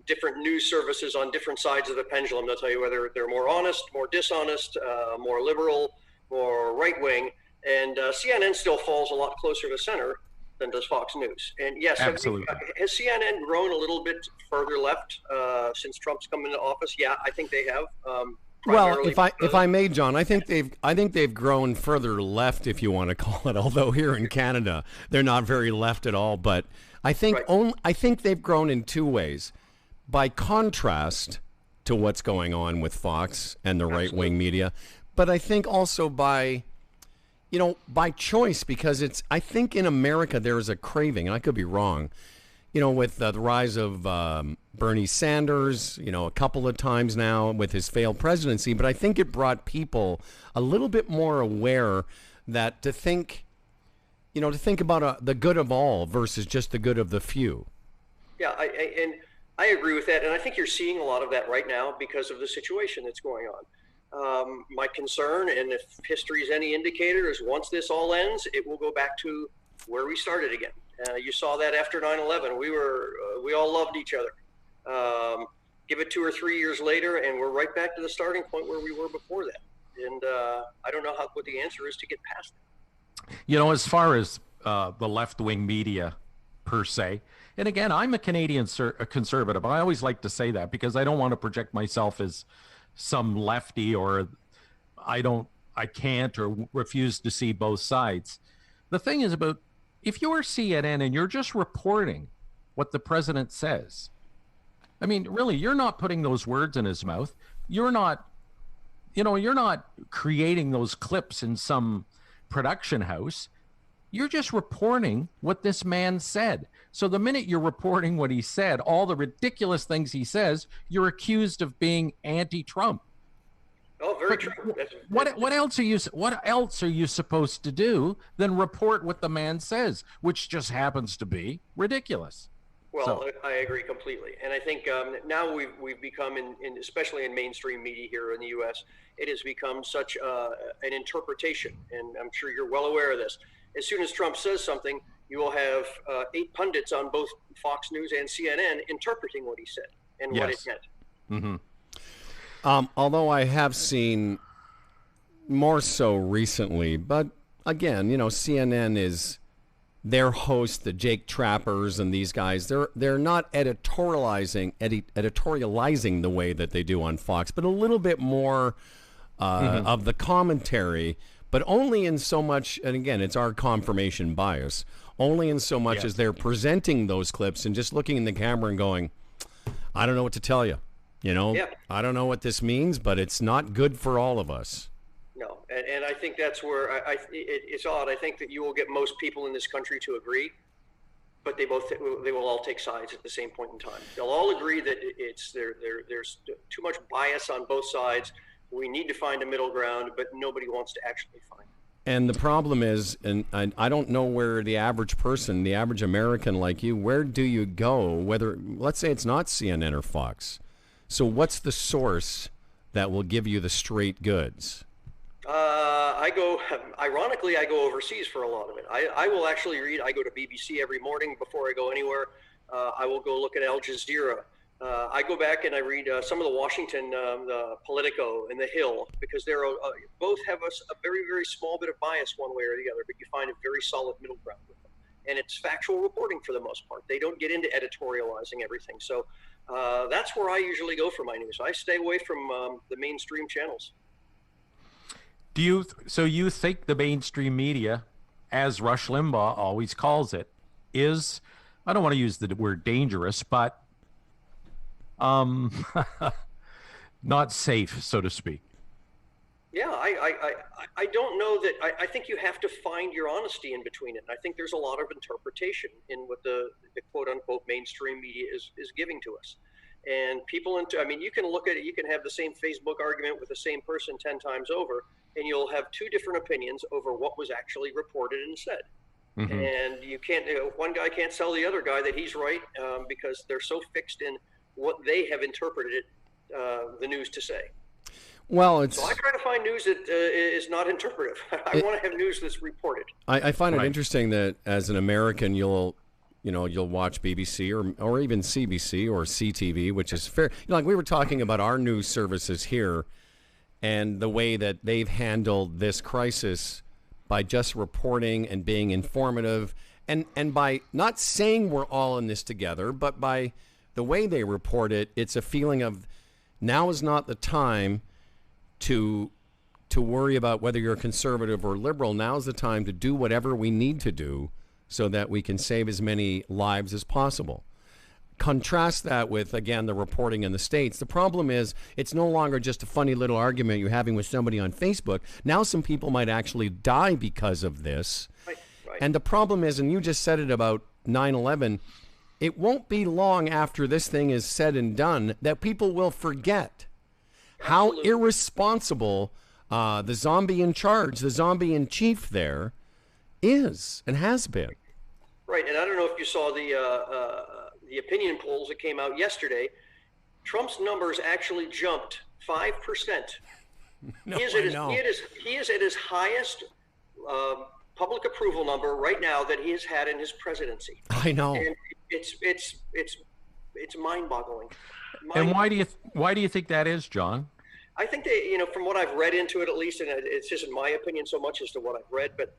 different news services on different sides of the pendulum. They'll tell you whether they're more honest, more dishonest, more liberal, more right-wing. And CNN still falls a lot closer to center than does Fox News. And yes, absolutely. Has CNN grown a little bit further left since Trump's come into office? Yeah, I think they have. Well, if I may, John, I think they've grown further left, if you want to call it. Although here in Canada, they're not very left at all. But I think I think they've grown in two ways. By contrast to what's going on with Fox and the right-wing media, but I think also by choice, because I think in America there is a craving, and I could be wrong, you know, with the rise of Bernie Sanders, you know, a couple of times now with his failed presidency, but I think it brought people a little bit more aware that to think about the good of all versus just the good of the few. Yeah, I agree with that, and I think you're seeing a lot of that right now because of the situation that's going on. My concern, and if history is any indicator, is once this all ends, it will go back to where we started again. You saw that after 9/11. We all loved each other. Give it 2 or 3 years later, and we're right back to the starting point where we were before that. And I don't know what the answer is to get past that. You know, as far as the left-wing media per se, and again, I'm a Canadian conservative. I always like to say that because I don't want to project myself as some lefty or I can't or refuse to see both sides. The thing is about if you're CNN and you're just reporting what the president says, I mean, really, you're not putting those words in his mouth. You're not creating those clips in some production house. You're just reporting what this man said. So the minute you're reporting what he said, all the ridiculous things he says, you're accused of being anti-Trump. Oh, very true. What else are you supposed to do than report what the man says, which just happens to be ridiculous? Well, I agree completely, and I think now we've become, especially in mainstream media here in the U.S., it has become such an interpretation, and I'm sure you're well aware of this. As soon as Trump says something, you will have 8 pundits on both Fox News and CNN interpreting what he said and what it meant. Mm-hmm. Although I have seen more so recently, but again, you know, CNN is their host, the Jake Trappers and these guys. They're not editorializing the way that they do on Fox, but a little bit more of the commentary. But only in so much, and again, it's our confirmation bias, only in so much as they're presenting those clips and just looking in the camera and going, I don't know what to tell you. Yeah. I don't know what this means, but it's not good for all of us. No, and I think that's where it's odd. I think that you will get most people in this country to agree, but they will all take sides at the same point in time. They'll all agree that there's too much bias on both sides. We need to find a middle ground, but nobody wants to actually find it. And the problem is, and I don't know where the average person, the average American like you, where do you go? Whether, let's say it's not CNN or Fox. So what's the source that will give you the straight goods? Ironically, I go overseas for a lot of it. I will actually read, I go to BBC every morning before I go anywhere. I will go look at Al Jazeera. I go back and I read some of the Washington, the Politico and The Hill, because they're both have a very, very small bit of bias one way or the other, but you find a very solid middle ground with them. And it's factual reporting for the most part. They don't get into editorializing everything. So that's where I usually go for my news. I stay away from the mainstream channels. So you think the mainstream media, as Rush Limbaugh always calls it, is, I don't want to use the word dangerous, but not safe, so to speak? Yeah, I don't know that. I think you have to find your honesty in between it. And I think there's a lot of interpretation in what the quote unquote mainstream media is giving to us. And people, I mean, you can look at it, you can have the same Facebook argument with the same person 10 times over, and you'll have two different opinions over what was actually reported and said. Mm-hmm. And you can't, one guy can't tell the other guy that he's right because they're so fixed in what they have interpreted the news to say. Well, so I try to find news that is not interpretive. I want to have news that's reported. I find it interesting that as an American, you'll watch BBC or even CBC or CTV, which is fair. Like we were talking about our news services here and the way that they've handled this crisis by just reporting and being informative and by not saying we're all in this together, but by the way they report it, it's a feeling of now is not the time to worry about whether you're conservative or liberal. Now's the time to do whatever we need to do so that we can save as many lives as possible. Contrast that with, again, the reporting in the States. The problem is it's no longer just a funny little argument you're having with somebody on Facebook. Now some people might actually die because of this. Right. And the problem is, and you just said it about 9/11, it won't be long after this thing is said and done that people will forget how irresponsible the zombie in charge, the zombie in chief there is and has been. Right, and I don't know if you saw the opinion polls that came out yesterday. Trump's numbers actually jumped 5%. No, he is at his highest public approval number right now that he has had in his presidency. I know. And it's mind-boggling. And why do you think that is, John? I think they, from what I've read into it at least, and it's just in my opinion so much as to what I've read, but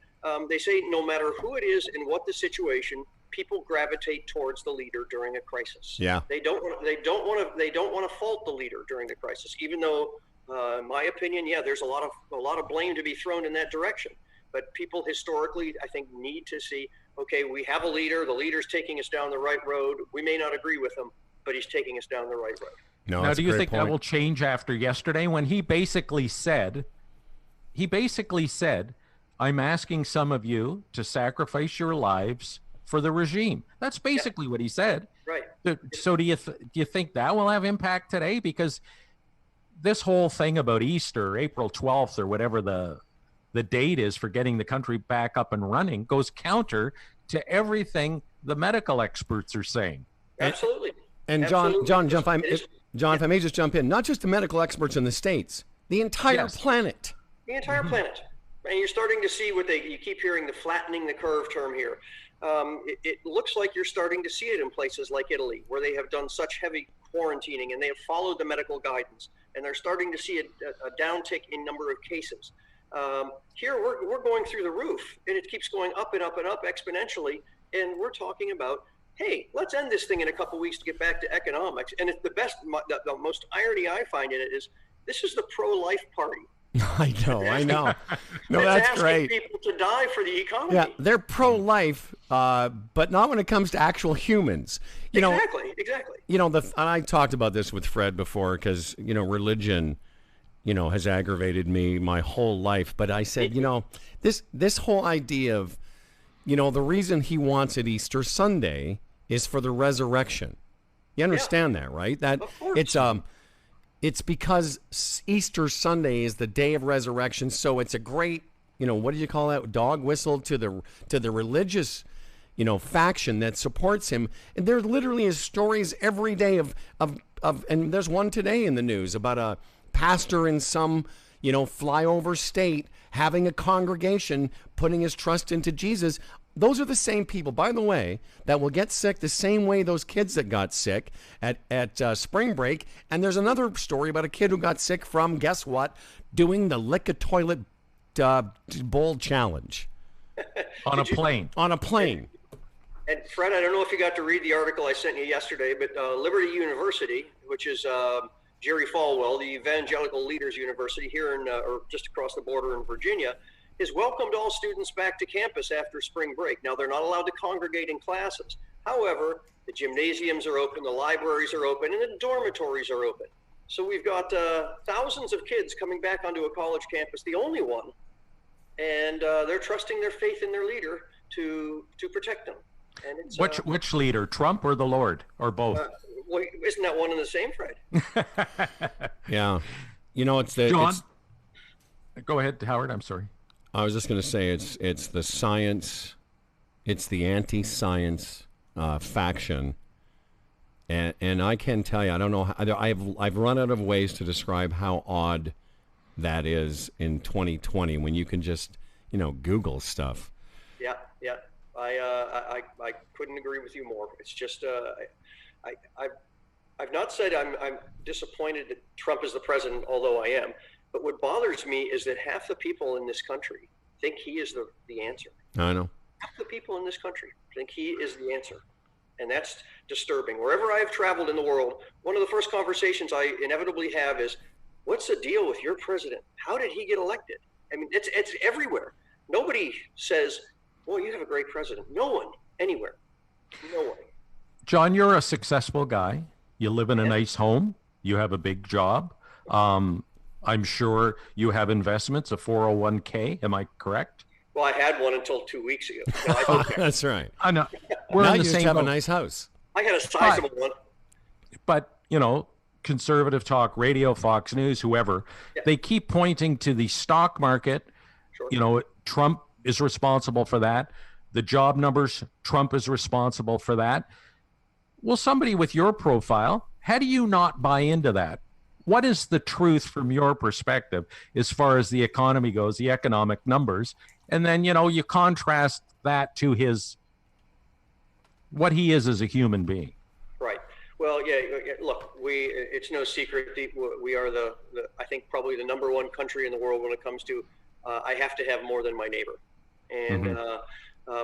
they say no matter who it is and what the situation, people gravitate towards the leader during a crisis. Yeah. They don't want to fault the leader during the crisis, even though, in my opinion, there's a lot of blame to be thrown in that direction. But people historically, I think, need to see, okay, we have a leader. The leader's taking us down the right road. We may not agree with him, but he's taking us down the right road. No, now, do you think that will change after yesterday when he basically said, I'm asking some of you to sacrifice your lives for the regime. That's basically what he said. Right. So do you think that will have impact today? Because this whole thing about Easter, April 12th or whatever the date is for getting the country back up and running goes counter to everything the medical experts are saying. Absolutely. And John, if I may just jump in, not just the medical experts in the States, the entire planet. The entire planet. And you're starting to see you keep hearing the flattening the curve term here. It looks like you're starting to see it in places like Italy, where they have done such heavy quarantining and they have followed the medical guidance, and they're starting to see a downtick in number of cases. Here we're going through the roof, and it keeps going up and up and up exponentially, and we're talking about, hey, let's end this thing in a couple weeks to get back to economics. And it's the most irony I find in it is this is the pro-life party. I know. No, It's that's asking great. people to die for the economy. Yeah, they're pro-life, but not when it comes to actual humans. Exactly. And I talked about this with Fred before because, religion, has aggravated me my whole life. But I said, this whole idea of, the reason he wants it Easter Sunday is for the resurrection. You understand that, right? That Of course. it's because Easter Sunday is the day of resurrection, so it's a great, what do you call that? Dog whistle to the religious, faction that supports him. And there literally is stories every day of and there's one today in the news about a pastor in some, flyover state having a congregation putting his trust into Jesus. Those are the same people, by the way, that will get sick the same way those kids that got sick at spring break. And there's another story about a kid who got sick from, guess what, doing the lick a toilet bowl challenge. On a plane. On a plane. And Fred, I don't know if you got to read the article I sent you yesterday, but Liberty University, which is Jerry Falwell, the Evangelical Leaders University here or just across the border in Virginia, has welcomed all students back to campus after spring break. Now, they're not allowed to congregate in classes. However, the gymnasiums are open, the libraries are open, and the dormitories are open. So we've got thousands of kids coming back onto a college campus, the only one, and they're trusting their faith in their leader to protect them. And it's, Which leader, Trump or the Lord, or both? well, isn't that one and the same, Fred? Yeah. It's the... John? Go ahead, Howard. I'm sorry. I was just going to say it's the science, it's the anti-science faction, and I can tell you, I don't know how, I've run out of ways to describe how odd that is in 2020 when you can just Google stuff. Yeah. I couldn't agree with you more. It's just I've not said I'm disappointed that Trump is the president, although I am. But what bothers me is that half the people in this country think he is the answer. I know. Half the people in this country think he is the answer. And that's disturbing. Wherever I have traveled in the world, one of the first conversations I inevitably have is, what's the deal with your president? How did he get elected? I mean, it's everywhere. Nobody says, well, you have a great president. No one, anywhere. No one. John, you're a successful guy. You live in a nice home. You have a big job. I'm sure you have investments, a 401k. Am I correct? Well, I had one until 2 weeks ago. No, That's right. I know. We're Now in you the just same have a boat. nice house. I had a sizable one. But, conservative talk, radio, Fox News, whoever, they keep pointing to the stock market. Sure. Trump is responsible for that. The job numbers, Trump is responsible for that. Well, somebody with your profile, how do you not buy into that? What is the truth from your perspective as far as the economy goes, the economic numbers? And then, you contrast that to what he is as a human being. Right. Well, yeah. Look, it's no secret. We are I think probably the number one country in the world when it comes to, I have to have more than my neighbor. And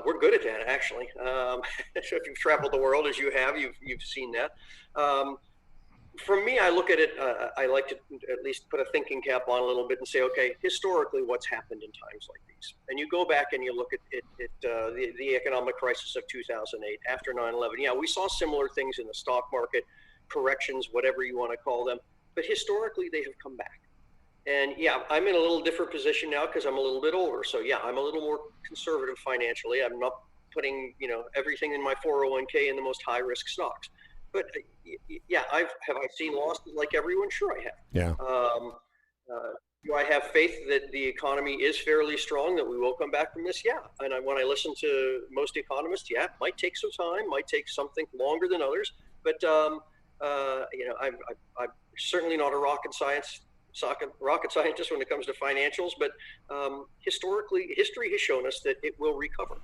we're good at that, actually. So if you've traveled the world as you have, you've seen that. For me, I look at it, I like to at least put a thinking cap on a little bit and say, okay, historically, what's happened in times like these? And you go back and you look at the economic crisis of 2008, after 9/11. Yeah, we saw similar things in the stock market, corrections, whatever you want to call them. But historically, they have come back. And yeah, I'm in a little different position now because I'm a little bit older. So yeah, I'm a little more conservative financially. I'm not putting, everything in my 401k in the most high risk stocks. But yeah, have I seen losses like everyone? Sure, I have. Yeah. Do I have faith that the economy is fairly strong, that we will come back from this? Yeah. And when I listen to most economists, yeah, it might take some time, might take something longer than others. But I'm certainly not a rocket scientist when it comes to financials. But historically, history has shown us that it will recover.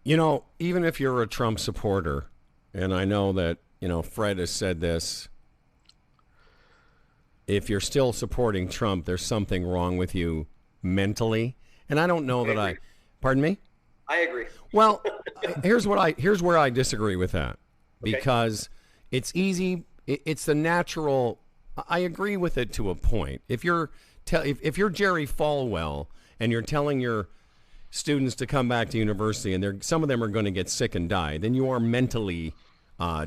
Even if you're a Trump supporter, and I know that, Fred has said this, if you're still supporting Trump, there's something wrong with you mentally. And I don't know that pardon me? I agree. Well, here's where I disagree with that, because it's easy. It's the natural. I agree with it to a point. If you're if you're Jerry Falwell and you're telling your students to come back to university and some of them are going to get sick and die, then you are mentally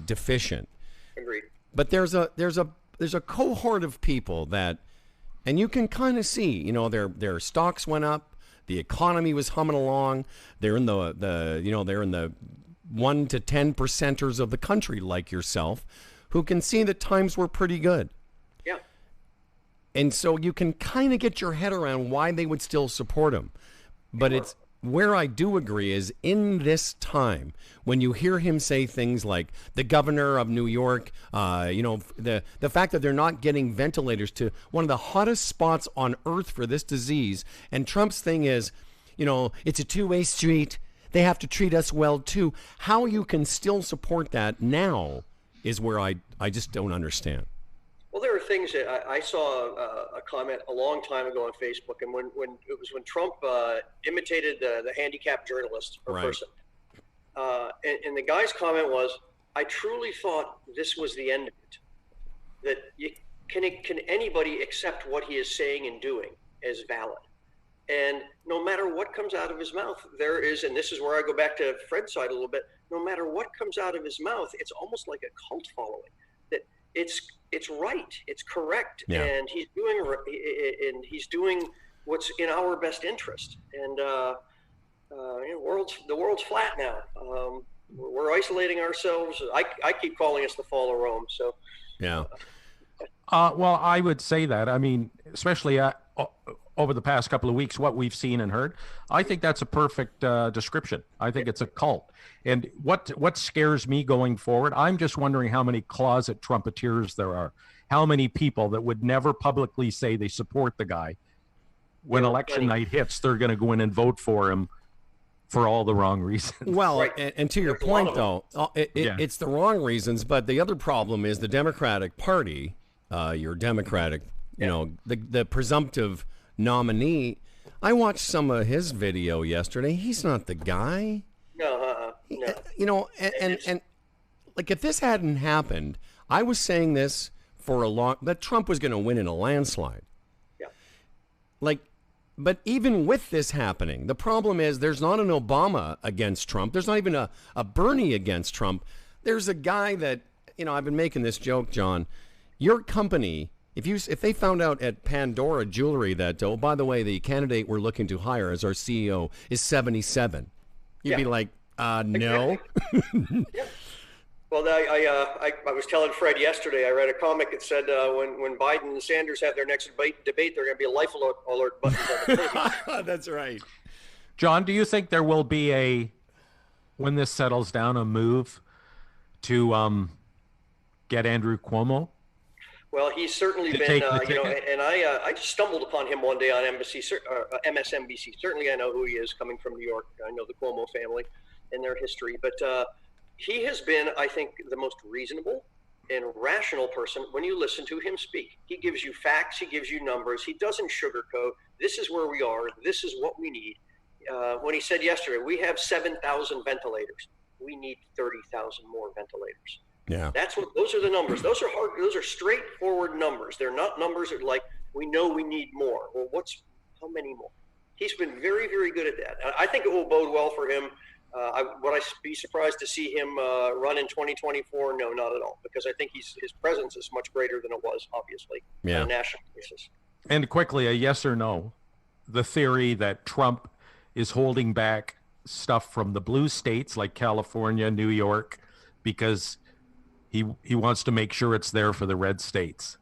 deficient. Agreed. But there's a cohort of people that, and you can kind of see, you know, their stocks went up, the economy was humming along. They're in they're in the 1 to 10%ers of the country like yourself, who can see that times were pretty good. Yeah. And so you can kind of get your head around why they would still support him. But it's where I do agree is in this time when you hear him say things like the governor of New York, the fact that they're not getting ventilators to one of the hottest spots on earth for this disease. And Trump's thing is, you know, it's a two-way street. They have to treat us well, too. How you can still support that now is where I just don't understand. Well, there are things that I saw a comment a long time ago on Facebook, and when Trump imitated the handicapped journalist or Right. person, and the guy's comment was, "I truly thought this was the end of it. That can anybody accept what he is saying and doing as valid? And no matter what comes out of his mouth, there is, and this is where I go back to Fred's side a little bit. No matter what comes out of his mouth, it's almost like a cult following. That it's right, it's correct, Yeah. and he's doing what's in our best interest. And the world's flat now. We're isolating ourselves. I keep calling us the fall of Rome. So Yeah. Well, I would say that. I mean, especially over the past couple of weeks, what we've seen and heard, I think that's a perfect description. I think it's a cult. And what scares me going forward, I'm just wondering how many closet trumpeters there are, how many people that would never publicly say they support the guy. When election night hits, they're going to go in and vote for him for all the wrong reasons. Well, Right. and to your There's a lot point, of though, Yeah. it's the wrong reasons. But the other problem is the Democratic Party, your Democratic, the presumptive nominee. I watched some of his video yesterday. He's not the guy. no. And like if this hadn't happened, I was saying this for that Trump was going to win in a landslide. Yeah. But even with this happening, the problem is there's not an Obama against Trump. There's not even a Bernie against Trump. There's a guy that, I've been making this joke, John. Your company, if they found out at Pandora Jewelry that, oh, by the way, the candidate we're looking to hire as our CEO is 77, you'd be Yeah. like, no. Yeah. Well, I was telling Fred yesterday, I read a comic that said when Biden and Sanders have their next debate, there are going to be a life alert buttons on the table. That's right. John, do you think there will be when this settles down, a move to get Andrew Cuomo? Well, he's certainly To been, take the ticket? and I just stumbled upon him one day on MSNBC. Certainly, I know who he is, coming from New York. I know the Cuomo family and their history, but he has been, I think, the most reasonable and rational person when you listen to him speak. He gives you facts, he gives you numbers, he doesn't sugarcoat. This is where we are, this is what we need. When he said yesterday, we have 7,000 ventilators. We need 30,000 more ventilators. Yeah. Those are the numbers. Those are straightforward numbers. They're not numbers that like, we know we need more. Well, how many more? He's been very, very good at that. I think it will bode well for him. Would I be surprised to see him run in 2024? No, not at all, because I think his presence is much greater than it was, obviously, on a national basis. And quickly, a yes or no, the theory that Trump is holding back stuff from the blue states like California, New York, because he wants to make sure it's there for the red states.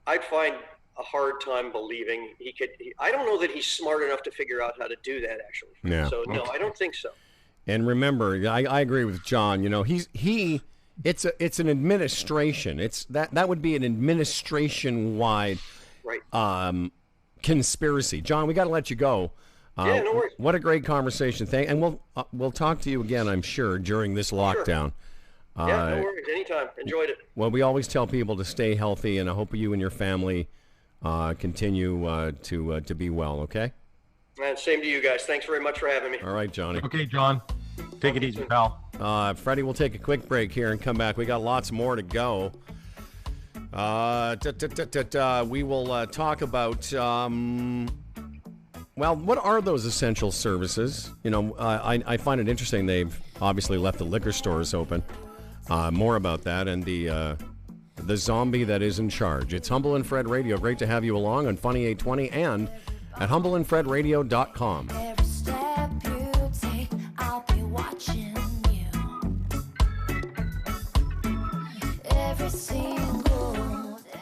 I'd find a hard time believing he could. I don't know that he's smart enough to figure out how to do that, actually. Yeah. So no, I don't think so. And remember, I agree with John. It's an administration. That would be an administration-wide Right. Conspiracy. John, we got to let you go. Yeah, no worries. What a great conversation. And we'll talk to you again, I'm sure, during this lockdown. Yeah, no worries. Anytime. Enjoyed it. Well, we always tell people to stay healthy, and I hope you and your family continue to be well. Okay. And same to you guys. Thanks very much for having me. All right, Johnny. Okay, John, take it easy, pal. Freddie, we'll take a quick break here and come back. We got lots more to go. We will talk about, well, what are those essential services? You know, I find it interesting they've obviously left the liquor stores open. More about that and the zombie that is in charge. It's Humble and Fred Radio. Great to have you along on Funny 820 and at humbleandfredradio.com. Every step you take, I'll be watching you. Every single day.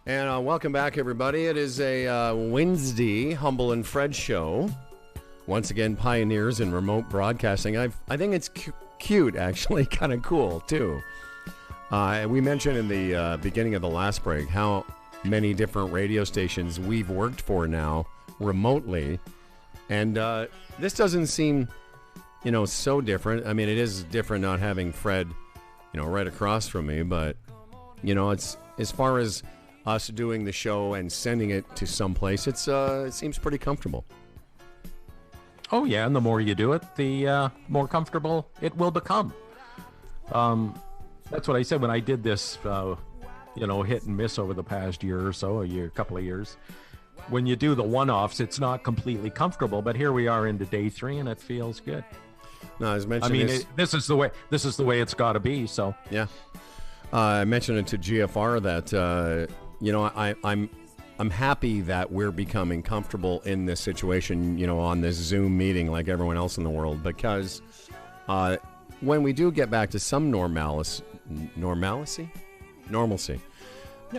And welcome back, everybody. It is a Wednesday Humble and Fred show. Once again, pioneers in remote broadcasting. I think it's cute, actually, kind of cool, too. We mentioned in the beginning of the last break how many different radio stations we've worked for now remotely. And this doesn't seem, so different. I mean, it is different not having Fred, right across from me. But, it's as far as us doing the show and sending it to someplace, it seems pretty comfortable. Oh, yeah, and the more you do it, the more comfortable it will become. That's what I said when I did this, hit and miss over the past year or so, couple of years. When you do the one-offs, it's not completely comfortable, but here we are into day 3, and it feels good. No, as mentioned, I mean, this is the way it's got to be. So yeah, I mentioned it to GFR that I'm happy that we're becoming comfortable in this situation, on this Zoom meeting like everyone else in the world, because when we do get back to some normalcy,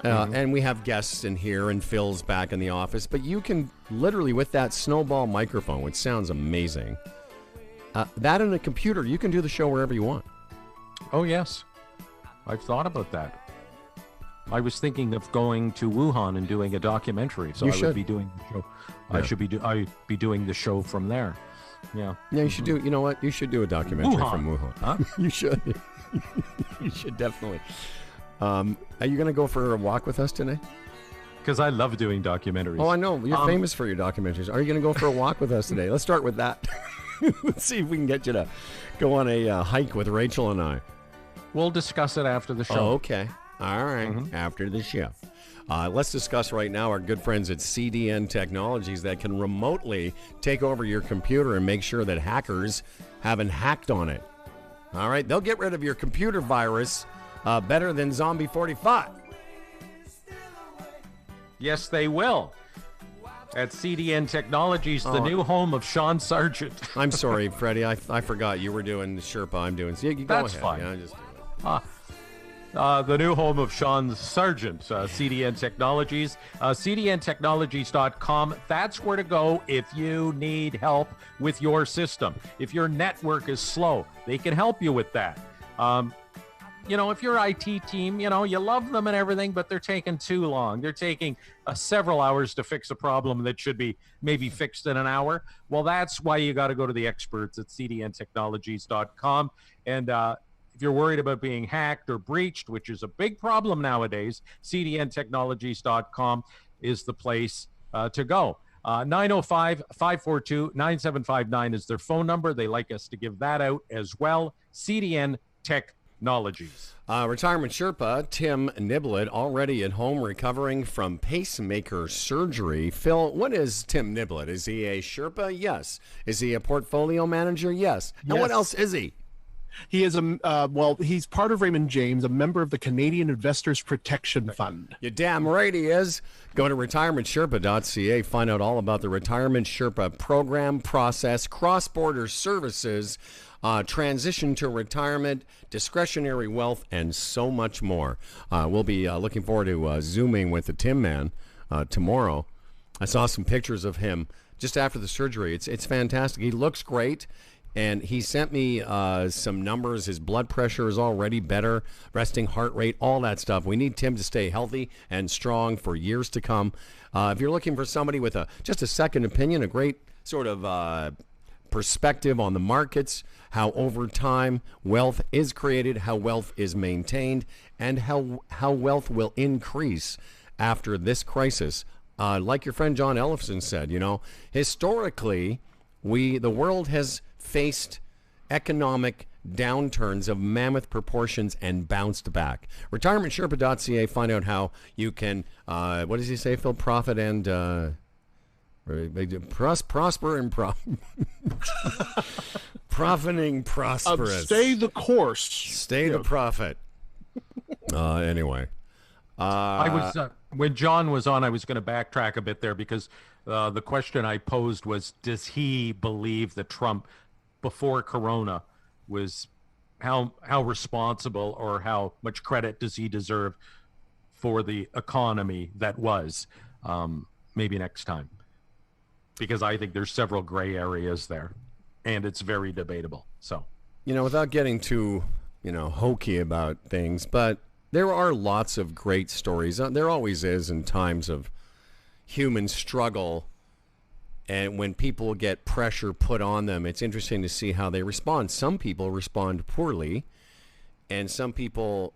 and we have guests in here and Phil's back in the office, but you can literally, with that snowball microphone, which sounds amazing, that and a computer, you can do the show wherever you want. Oh, yes. I've thought about that. I was thinking of going to Wuhan and doing a documentary, so would be doing the show. Yeah. I'd be doing the show from there. Yeah. Yeah, you should do. You know what? You should do a documentary from Wuhan. Huh? You should. You should definitely. Are you going to go for a walk with us today? Because I love doing documentaries. Oh, I know. You're famous for your documentaries. Are you going to go for a walk with us today? Let's start with that. Let's see if we can get you to go on a hike with Rachel and I. We'll discuss it after the show. Oh, okay. All right. After the show. Let's discuss right now our good friends at CDN Technologies that can remotely take over your computer and make sure that hackers haven't hacked on it. All right. They'll get rid of your computer virus better than Zombie 45. Yes, they will. At CDN Technologies, the new home of Sean Sargent. I'm sorry, Freddie. I forgot you were doing the Sherpa. I'm doing. So you go That's ahead. fine. Yeah, just do it. The new home of Sean Sargent, CDN Technologies, cdntechnologies.com. That's where to go if you need help with your system. If your network is slow, they can help you with that. If your IT team, you love them and everything, but they're taking too long. They're taking several hours to fix a problem that should be maybe fixed in an hour. Well, that's why you got to go to the experts at cdntechnologies.com. And if you're worried about being hacked or breached, which is a big problem nowadays, cdntechnologies.com is the place to go. 905-542-9759 is their phone number. They like us to give that out as well. CDN Technologies. Retirement Sherpa Tim Niblett already at home recovering from pacemaker surgery. Phil, what is Tim Niblett? Is he a Sherpa? Yes. Is he a portfolio manager? Yes. And what else is he? He is he's part of Raymond James, a member of the Canadian Investors Protection Fund. You're damn right he is. Go to retirementsherpa.ca. Find out all about the Retirement Sherpa program, process, cross-border services, transition to retirement, discretionary wealth, and so much more. We'll be looking forward to Zooming with the Tim Man tomorrow. I saw some pictures of him just after the surgery. It's fantastic. He looks great. And he sent me some numbers. His blood pressure is already better, resting heart rate, all that stuff. We need Tim to stay healthy and strong for years to come. If you're looking for somebody with just a second opinion, a great sort of perspective on the markets, how over time wealth is created, how wealth is maintained, and how wealth will increase after this crisis. Like your friend John Ellison said, historically, the world has faced economic downturns of mammoth proportions and bounced back. RetirementSherpa.ca. Find out how you can, what does he say, Phil? Profit and prosper and profiting prosperous. Stay the course. Stay the profit. Anyway. I was when John was on, I was going to backtrack a bit there because the question I posed was, does he believe that Trump before Corona was how responsible or how much credit does he deserve for the economy that was, maybe next time, because I think there's several gray areas there, and it's very debatable. So, Without getting too, hokey about things, but there are lots of great stories. There always is in times of human struggle. And when people get pressure put on them, it's interesting to see how they respond. Some people respond poorly, and some people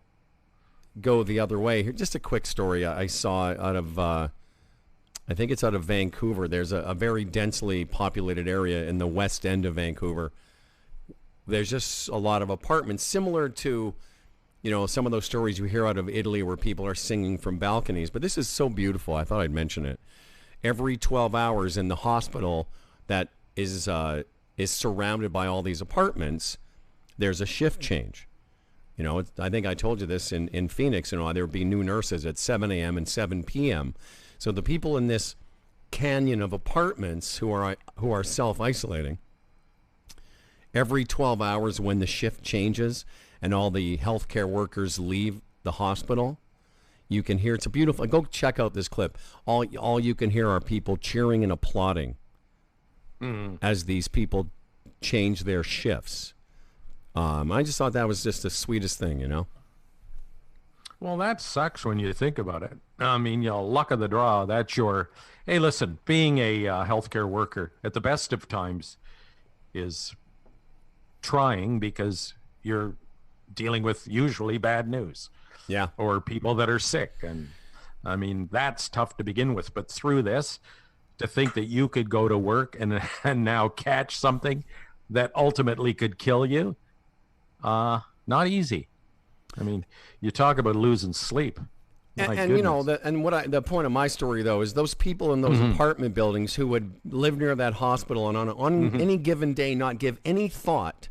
go the other way. Here, just a quick story I saw out of, I think it's out of Vancouver. There's a very densely populated area in the west end of Vancouver. There's just a lot of apartments, similar to, some of those stories you hear out of Italy where people are singing from balconies. But this is so beautiful, I thought I'd mention it. Every 12 hours in the hospital that is surrounded by all these apartments, there's a shift change. I think I told you this in Phoenix, there would be new nurses at 7 a.m. and 7 p.m. So the people in this canyon of apartments who are self-isolating, every 12 hours when the shift changes and all the healthcare workers leave the hospital, you can hear, it's a beautiful, go check out this clip. All you can hear are people cheering and applauding as these people change their shifts. I just thought that was just the sweetest thing, Well, that sucks when you think about it. I mean, luck of the draw. That's hey, listen, being a healthcare worker at the best of times is trying, because you're dealing with usually bad news. Yeah. Or people that are sick. And I mean, that's tough to begin with. But through this, to think that you could go to work and now catch something that ultimately could kill you, not easy. I mean, you talk about losing sleep. The point of my story though is those people in those apartment buildings who would live near that hospital and on any given day not give any thought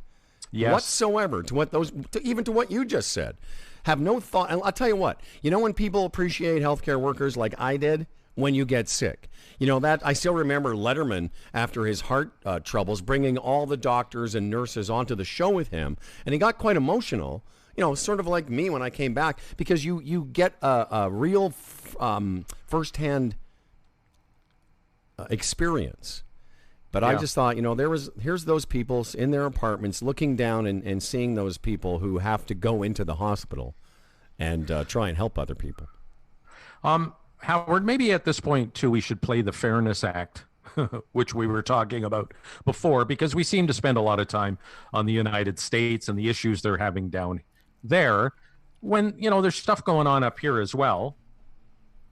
whatsoever to what you just said, have no thought. And I'll tell you what, when people appreciate healthcare workers like I did, when you get sick, that I still remember Letterman after his heart troubles bringing all the doctors and nurses onto the show with him, and he got quite emotional. Sort of like me when I came back, because you get a real firsthand experience. But I just thought, here's those people in their apartments looking down and seeing those people who have to go into the hospital and try and help other people. Howard, maybe at this point, too, we should play the Fairness Act, which we were talking about before, because we seem to spend a lot of time on the United States and the issues they're having down there, when there's stuff going on up here as well.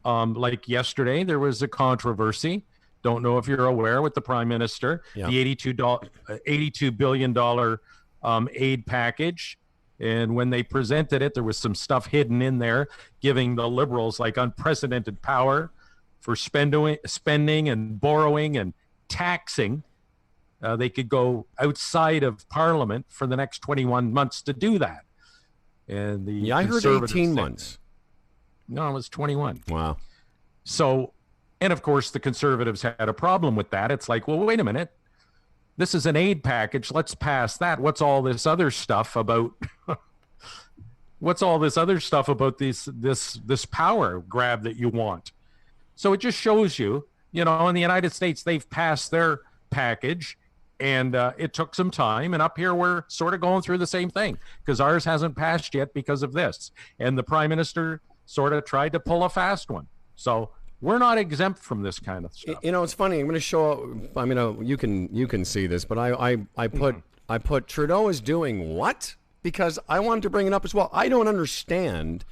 Like yesterday, there was a controversy. Don't know if you're aware, with the Prime Minister, the $82 billion aid package. And when they presented it, there was some stuff hidden in there, giving the Liberals like unprecedented power for spending and borrowing and taxing. They could go outside of Parliament for the next 21 months to do that. And I heard 18 months. No, it was 21. Wow. So, and of course, the Conservatives had a problem with that. It's like, well, wait a minute. This is an aid package. Let's pass that. What's all this other stuff about? What's all this other stuff about this power grab that you want? So it just shows you, in the United States, they've passed their package. And it took some time. And up here, we're sort of going through the same thing, because ours hasn't passed yet because of this. And the Prime Minister sort of tried to pull a fast one. So we're not exempt from this kind of stuff. It's funny. I'm going to show. You can see this, but I put Trudeau is doing what? Because I wanted to bring it up as well. I don't understand.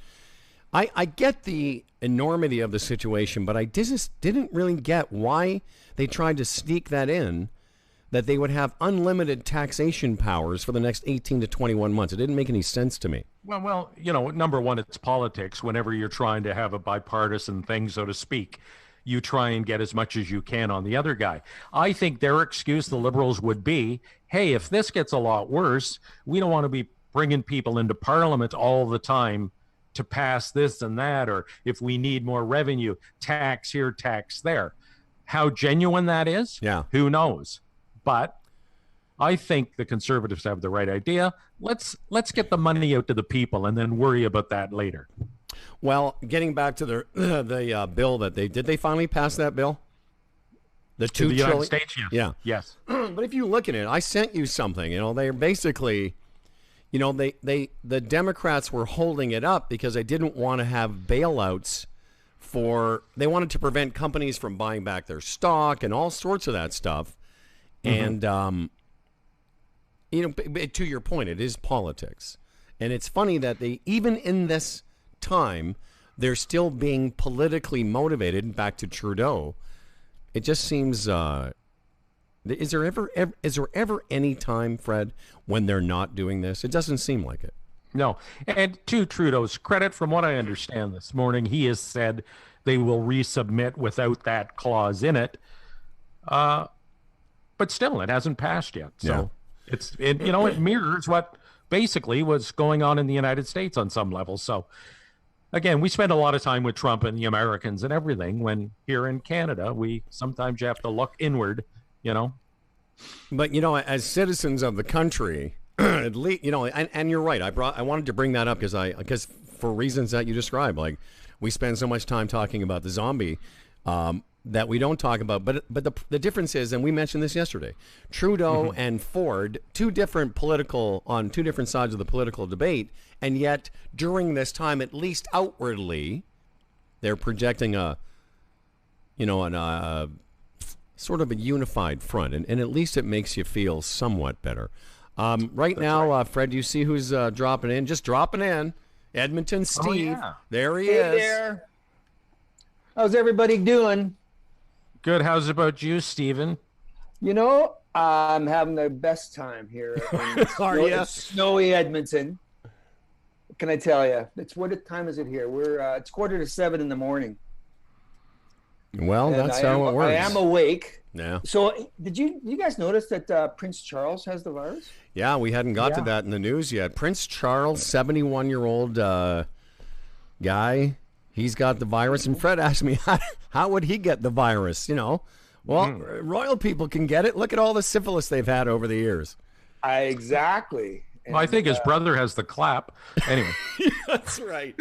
I get the enormity of the situation, but I just didn't really get why they tried to sneak that in, that they would have unlimited taxation powers for the next 18 to 21 months. It didn't make any sense to me. Well, number one, it's politics. Whenever you're trying to have a bipartisan thing, so to speak, you try and get as much as you can on the other guy. I think their excuse, the Liberals, would be, hey, if this gets a lot worse, we don't want to be bringing people into Parliament all the time to pass this and that, or if we need more revenue, tax here, tax there. How genuine that is, who knows? But I think the Conservatives have the right idea. Let's get the money out to the people and then worry about that later. Well, getting back to the bill that they finally pass that bill? The To the $2 United trillion. States, yes. Yeah. Yes. But if you look at it, I sent you something. They're basically, the Democrats were holding it up because they didn't want to have bailouts they wanted to prevent companies from buying back their stock and all sorts of that stuff. And, to your point, it is politics. And it's funny that even in this time, they're still being politically motivated. Back to Trudeau. It just seems, is there ever any time, Fred, when they're not doing this? It doesn't seem like it. No. And to Trudeau's credit, from what I understand this morning, he has said they will resubmit without that clause in it. But still, it hasn't passed yet. So it mirrors what basically was going on in the United States on some level. So again, we spend a lot of time with Trump and the Americans and everything, when here in Canada, we sometimes have to look inward, But, as citizens of the country, at least, and you're right. I wanted to bring that up because for reasons that you described, like we spend so much time talking about the zombie that we don't talk about. But the difference is, and we mentioned this yesterday, Trudeau and Ford, on two different sides of the political debate, and yet during this time, at least outwardly, they're projecting sort of a unified front, and at least it makes you feel somewhat better. Right now, Fred, do you see who's dropping in? Just dropping in. Edmonton Steve. yeah. There he Hey is. there. How's everybody doing? Good. How's it about you, Stephen? I'm having the best time here Are in ya? snowy Edmonton. What can I tell you? What time is it here? It's 6:45 in the morning. Well, And that's how it works. I am awake. Yeah. So, did you guys notice that Prince Charles has the virus? Yeah, we hadn't got to that in the news yet. Prince Charles, 71-year-old guy, he's got the virus. And Fred asked me, how would he get the virus? Well, royal people can get it. Look at all the syphilis they've had over the years. Exactly. Well, I think his brother has the clap. Anyway. That's right.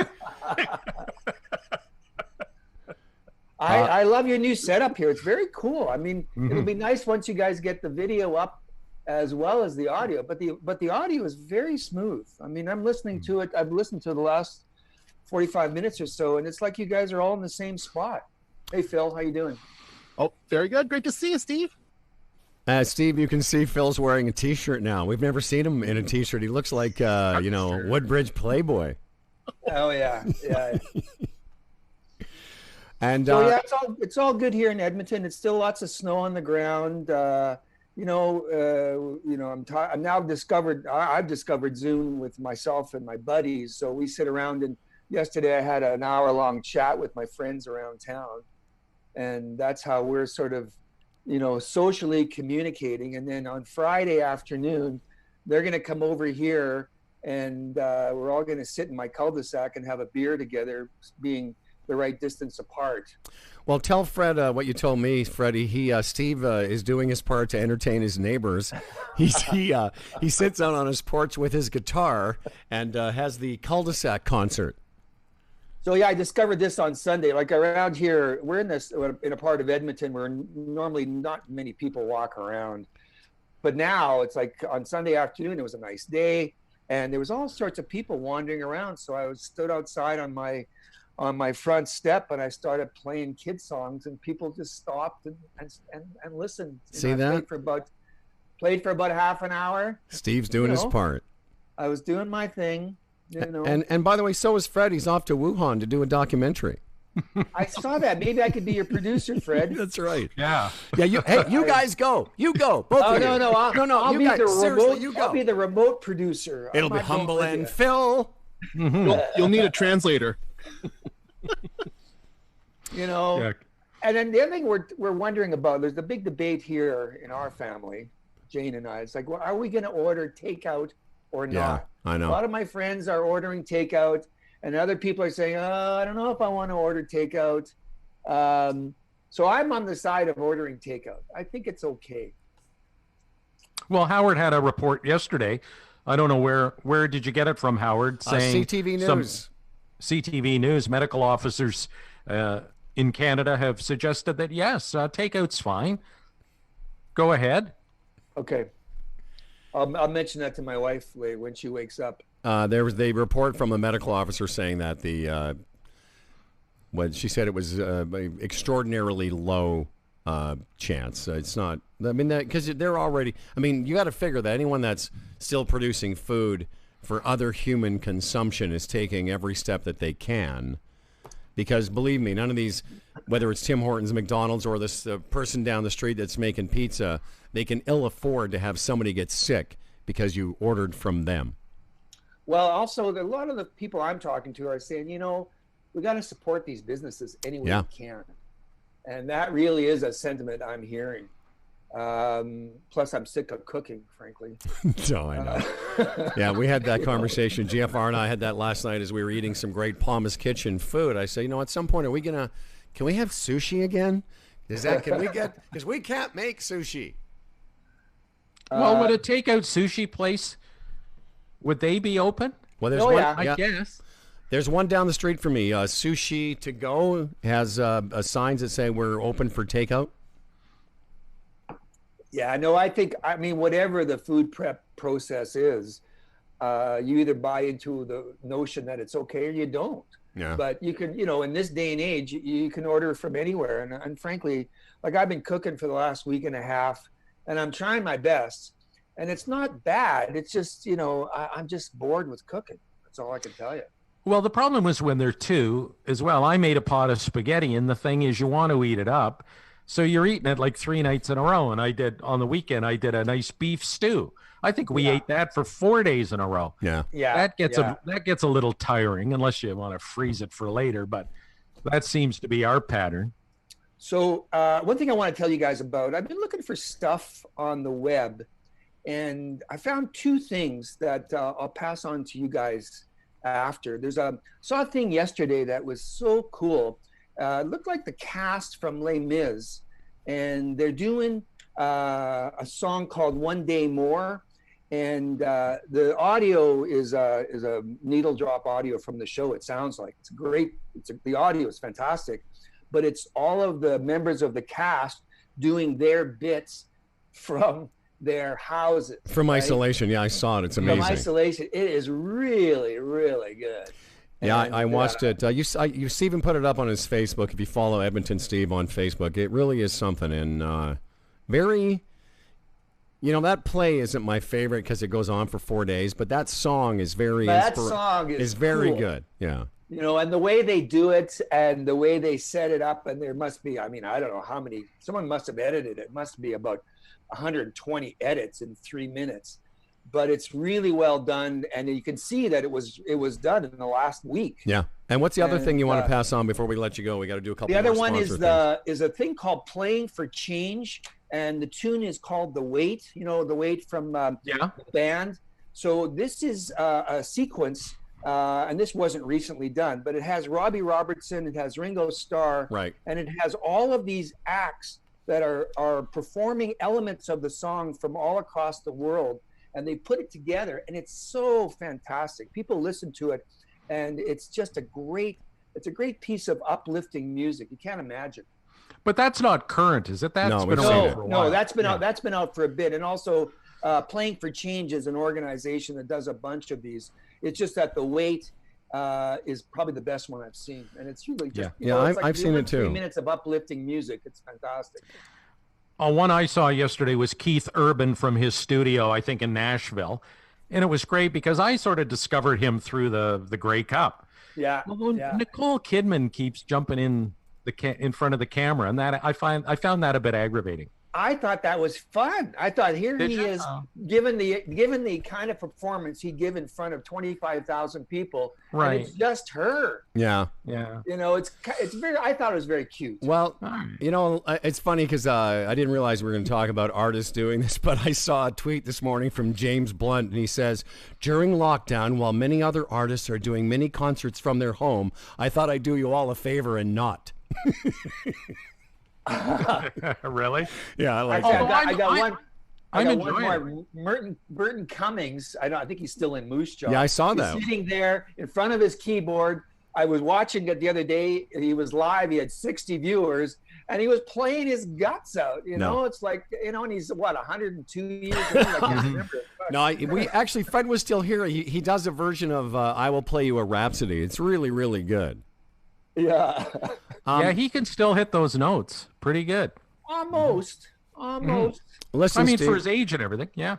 I love your new setup here. It's very cool. I mean, it'll be nice once you guys get the video up as well as the audio. But the audio is very smooth. I mean, I'm listening to it. I've listened to the last 45 minutes or so, and it's like you guys are all in the same spot. Hey, Phil, how you doing? Oh, very good. Great to see you, Steve. Steve, you can see Phil's wearing a T-shirt now. We've never seen him in a T-shirt. He looks like, Woodbridge Playboy. Oh yeah, yeah. And So yeah, it's all good here in Edmonton. It's still lots of snow on the ground. I've discovered Zoom with myself and my buddies. So we sit around, and yesterday I had an hour-long chat with my friends around town, and that's how we're sort of, socially communicating. And then on Friday afternoon, they're going to come over here, and we're all going to sit in my cul-de-sac and have a beer together, being the right distance apart. Well, tell Fred what you told me, Freddie. Steve is doing his part to entertain his neighbors. He sits out on his porch with his guitar and has the cul-de-sac concert. So yeah, I discovered this on Sunday. Like around here, we're in a part of Edmonton where normally not many people walk around, but now it's like on Sunday afternoon. It was a nice day, and there was all sorts of people wandering around. So I stood outside on my front step, and I started playing kid songs, and people just stopped and listened. See that? Played for about half an hour. Steve's doing his part. I was doing my thing. And by the way, so is Fred. He's off to Wuhan to do a documentary. I saw that. Maybe I could be your producer, Fred. That's right. Yeah. Yeah. You guys go. You go. Both Oh of you. no! I'll you be guys, the seriously, remote. you go. I'll be the remote producer. It'll I'm be not going Humble with and you. Phil. You'll need a translator. Yeah. And then the other thing we're wondering about, there's a big debate here in our family, Jane and I. It's like, well, are we going to order takeout or Yeah, not? I A know. lot of my friends are ordering takeout, and other people are saying, oh, I don't know if I want to order takeout. So I'm on the side of ordering takeout. I think it's okay. Well, Howard had a report yesterday. I don't know where did you get it from, Howard? Saying CTV some- News. CTV News, medical officers in Canada have suggested that, yes, takeout's fine. Go ahead. Okay. I'll mention that to my wife when she wakes up. There was a report from a medical officer saying that when she said it was extraordinarily low chance. It's not. I mean, because they're already. I mean, you got to figure that anyone that's still producing food for other human consumption is taking every step that they can. Because believe me, none of these, whether it's Tim Hortons, McDonald's, or this person down the street that's making pizza, they can ill afford to have somebody get sick because you ordered from them. Well, also, a lot of the people I'm talking to are saying, we got to support these businesses any way we can. And that really is a sentiment I'm hearing. Plus, I'm sick of cooking, frankly. Oh, I know. Yeah, we had that conversation. GFR and I had that last night as we were eating some great Palmer's Kitchen food. I said, at some point, can we have sushi again? Because we can't make sushi. Well, would a takeout sushi place, would they be open? Well, there's one. I guess. There's one down the street from me. Sushi to Go has signs that say we're open for takeout. Yeah, no, I mean, whatever the food prep process is, you either buy into the notion that it's okay or you don't. Yeah. But you can, in this day and age, you can order from anywhere. And frankly, like I've been cooking for the last week and a half, and I'm trying my best. And it's not bad. It's just, I'm just bored with cooking. That's all I can tell you. Well, the problem was when they're two as well. I made a pot of spaghetti, and the thing is you want to eat it up. So you're eating it like 3 nights in a row. And on the weekend, I did a nice beef stew. I think we ate that for 4 days in a row. Yeah. Yeah. That gets a little tiring unless you want to freeze it for later. But that seems to be our pattern. So one thing I want to tell you guys about, I've been looking for stuff on the web, and I found 2 things that I'll pass on to you guys after. Saw a thing yesterday that was so cool. It looked like the cast from Les Mis, and they're doing a song called One Day More. And the audio is a needle drop audio from the show. It sounds like it's great. The audio is fantastic, but it's all of the members of the cast doing their bits from their houses. From isolation. Yeah, I saw it. It's amazing. From isolation. It is really, really good. Yeah, I watched it. You Steven put it up on his Facebook. If you follow Edmonton Steve on Facebook, it really is something. And very, that play isn't my favorite because it goes on for 4 days. But that song is very. That song is very cool. good. Yeah. And the way they do it and the way they set it up, and there must be. I mean, I don't know how many. Someone must have edited it. It must be about 120 edits in 3 minutes. But it's really well done, and you can see that it was done in the last week. Yeah. And what's the other thing you want to pass on before we let you go? We got to do a couple. The other more one is things. a thing called "Playing for Change," and the tune is called "The Wait." The Wait from the band. So this is a sequence, and this wasn't recently done, but it has Robbie Robertson, it has Ringo Starr, right, and it has all of these acts that are performing elements of the song from all across the world. And they put it together, and it's so fantastic. People listen to it, and it's just a great piece of uplifting music. You can't imagine. But that's not current, is it? That's been out for a while. No, that's been out. That's been out for a bit. And also, Playing for Change is an organization that does a bunch of these. It's just that The Wait is probably the best one I've seen, and it's really just I've seen it too. 3 minutes of uplifting music. It's fantastic. One I saw yesterday was Keith Urban from his studio, I think in Nashville. And it was great because I sort of discovered him through the Grey Cup. Yeah. Although Nicole Kidman keeps jumping in in front of the camera, and that I found that a bit aggravating. I thought that was fun. I thought he is given the kind of performance he give in front of 25,000 people. Right. And it's just her. Yeah. Yeah. It's very. I thought it was very cute. Well, it's funny because I didn't realize we were going to talk about artists doing this, but I saw a tweet this morning from James Blunt, and he says, "During lockdown, while many other artists are doing mini concerts from their home, I thought I'd do you all a favor and not." Really? Yeah, I like that. I got one more. Burton Cummings. I think he's still in Moose Jaw. Yeah, I saw that. He's sitting there in front of his keyboard, I was watching it the other day. He was live. He had 60 viewers, and he was playing his guts out. You know, it's like, you know, and he's what, 102 years old. I can't remember. No, we actually, Fred was still here. He does a version of "I Will Play You a Rhapsody." It's really, really good. Yeah. Yeah, he can still hit those notes pretty good. Almost. Listen, I mean, Steve, for his age and everything. Yeah.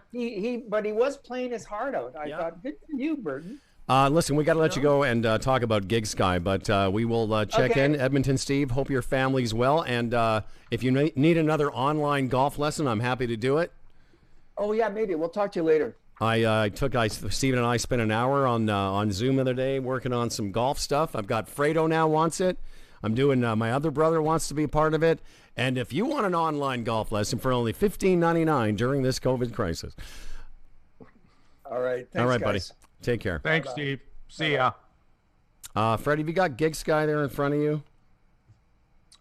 But he was playing his heart out. I thought, good for you, Burton. listen, we got to let you go and talk about Gig Sky, but we will check in. Edmonton Steve, hope your family's well. And if you need another online golf lesson, I'm happy to do it. Oh, yeah, maybe. We'll talk to you later. Steven and I spent an hour on Zoom the other day working on some golf stuff. I've got Fredo now wants it. I'm doing, my other brother wants to be part of it. And if you want an online golf lesson for only $15.99 during this COVID crisis. All right. Thanks, All right, guys. buddy. Take care. Thanks, Bye-bye. Steve. See ya. Fred, have you got Gig Sky there in front of you?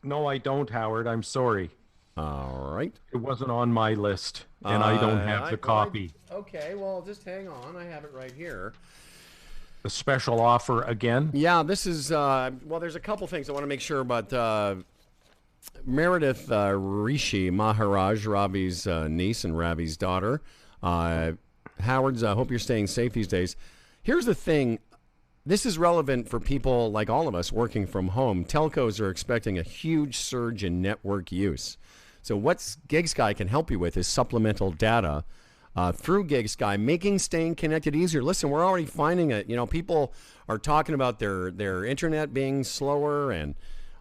No, I don't, Howard. I'm sorry. All right. It wasn't on my list, and I don't have the copy. Okay, well, just hang on. I have it right here. The special offer again? Yeah, this is, well, there's a couple things I want to make sure about. Meredith Rishi Maharaj, Ravi's niece and Ravi's daughter. Howard's, I hope you're staying safe these days. Here's the thing. This is relevant for people like all of us working from home. Telcos are expecting a huge surge in network use. So what GigSky can help you with is supplemental data through GigSky, making staying connected easier. Listen, we're already finding it. You know, people are talking about their internet being slower and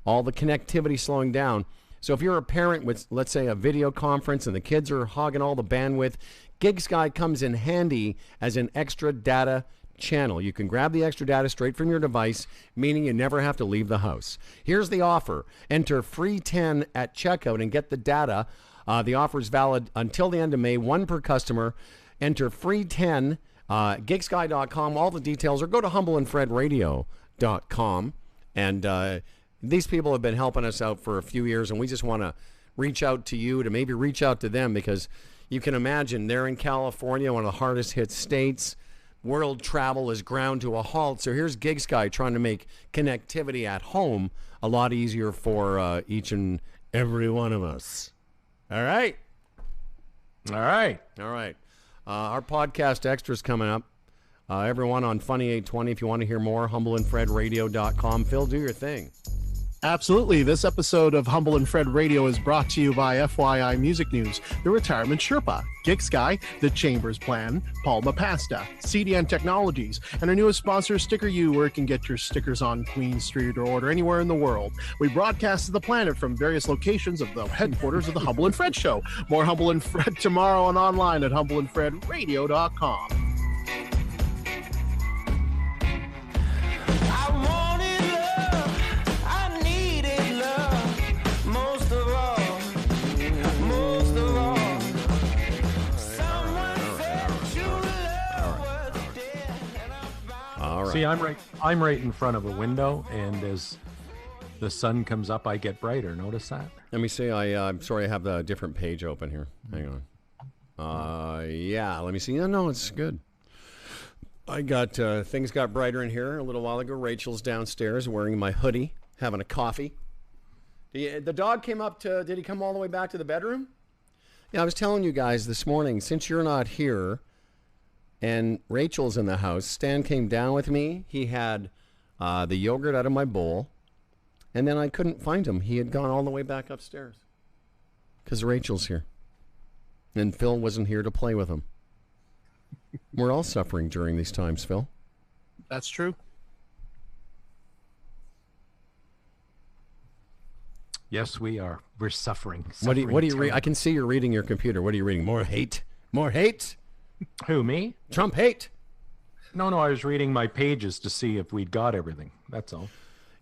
all the connectivity slowing down. So if you're a parent with, let's say, a video conference and the kids are hogging all the bandwidth, GigSky comes in handy as an extra data channel. You can grab the extra data straight from your device, meaning you never have to leave the house. Here's the offer. Enter free 10 at checkout and get the data. The offer is valid until the end of May, one per customer. Enter free 10, gigsky.com. All the details, or go to humbleandfredradio.com. And these people have been helping us out for a few years, and we just want to reach out to you to maybe reach out to them, because you can imagine they're in California, one of the hardest hit states. World travel is ground to a halt. So here's GigSky trying to make connectivity at home a lot easier for each and every one of us. All right. All right. All right. Our podcast extras coming up. Everyone on Funny 820, if you want to hear more, humbleandfredradio.com. Phil, do your thing. Absolutely. This episode of Humble and Fred Radio is brought to you by FYI Music News, The Retirement Sherpa, GigSky, The Chambers Plan, Palma Pasta, CDN Technologies, and our newest sponsor, Sticker U, where you can get your stickers on Queen Street or order anywhere in the world. We broadcast to the planet from various locations of the headquarters of the Humble and Fred Show. More Humble and Fred tomorrow and online at humbleandfredradio.com. I wanted love, I needed love, most of all, someone said true love was dead, and I found All right. See, I'm right in front of a window, and as the sun comes up, I get brighter. Notice that? Let me see. I'm sorry, I have the different page open here. Hang on. Yeah, let me see. No, it's good. I got things got brighter in here a little while ago. Rachel's downstairs wearing my hoodie, having a coffee. The dog came up to. Did he come all the way back to the bedroom? Yeah, I was telling you guys this morning, since you're not here, and Rachel's in the house. Stan came down with me. He had the yogurt out of my bowl, and then I couldn't find him. He had gone all the way back upstairs because Rachel's here, and Phil wasn't here to play with him. We're all suffering during these times, Phil. That's true. Yes, we are. We're suffering. What do you read? terribly. I can see you're reading your computer. What are you reading? More hate? More hate? Who, me? Trump hate? No, I was reading my pages to see if we'd got everything. That's all.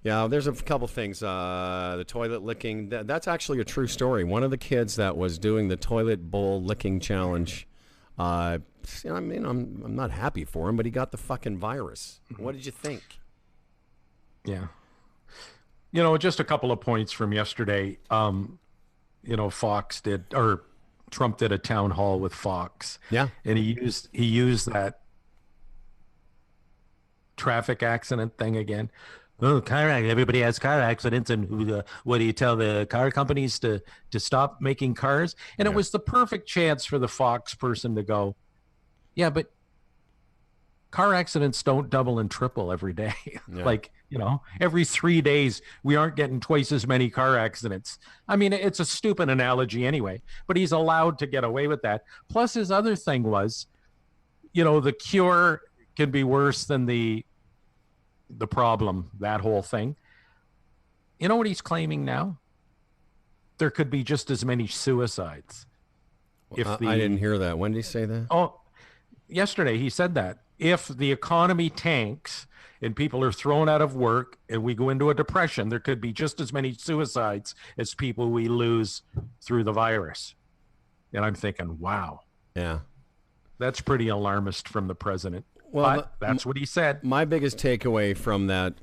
Yeah, there's a couple things. The toilet licking. That's actually a true story. One of the kids that was doing the toilet bowl licking challenge. I mean, I'm not happy for him, but he got the fucking virus. What did you think? Yeah. You know, just a couple of points from yesterday. Trump did a town hall with Fox. Yeah. And he used that traffic accident thing again. Oh, everybody has car accidents, and what do you tell the car companies to stop making cars? And it was the perfect chance for the Fox person to go, yeah, but car accidents don't double and triple every day. Like, every 3 days, we aren't getting twice as many car accidents. I mean, it's a stupid analogy anyway, but he's allowed to get away with that. Plus, his other thing was, the cure can be worse than the problem, that whole thing. You know what he's claiming now? There could be just as many suicides. I didn't hear that. When did he say that? Oh, yesterday he said that. If the economy tanks and people are thrown out of work and we go into a depression, there could be just as many suicides as people we lose through the virus. And I'm thinking, wow. Yeah. That's pretty alarmist from the president. Well, but that's what he said. My biggest takeaway from that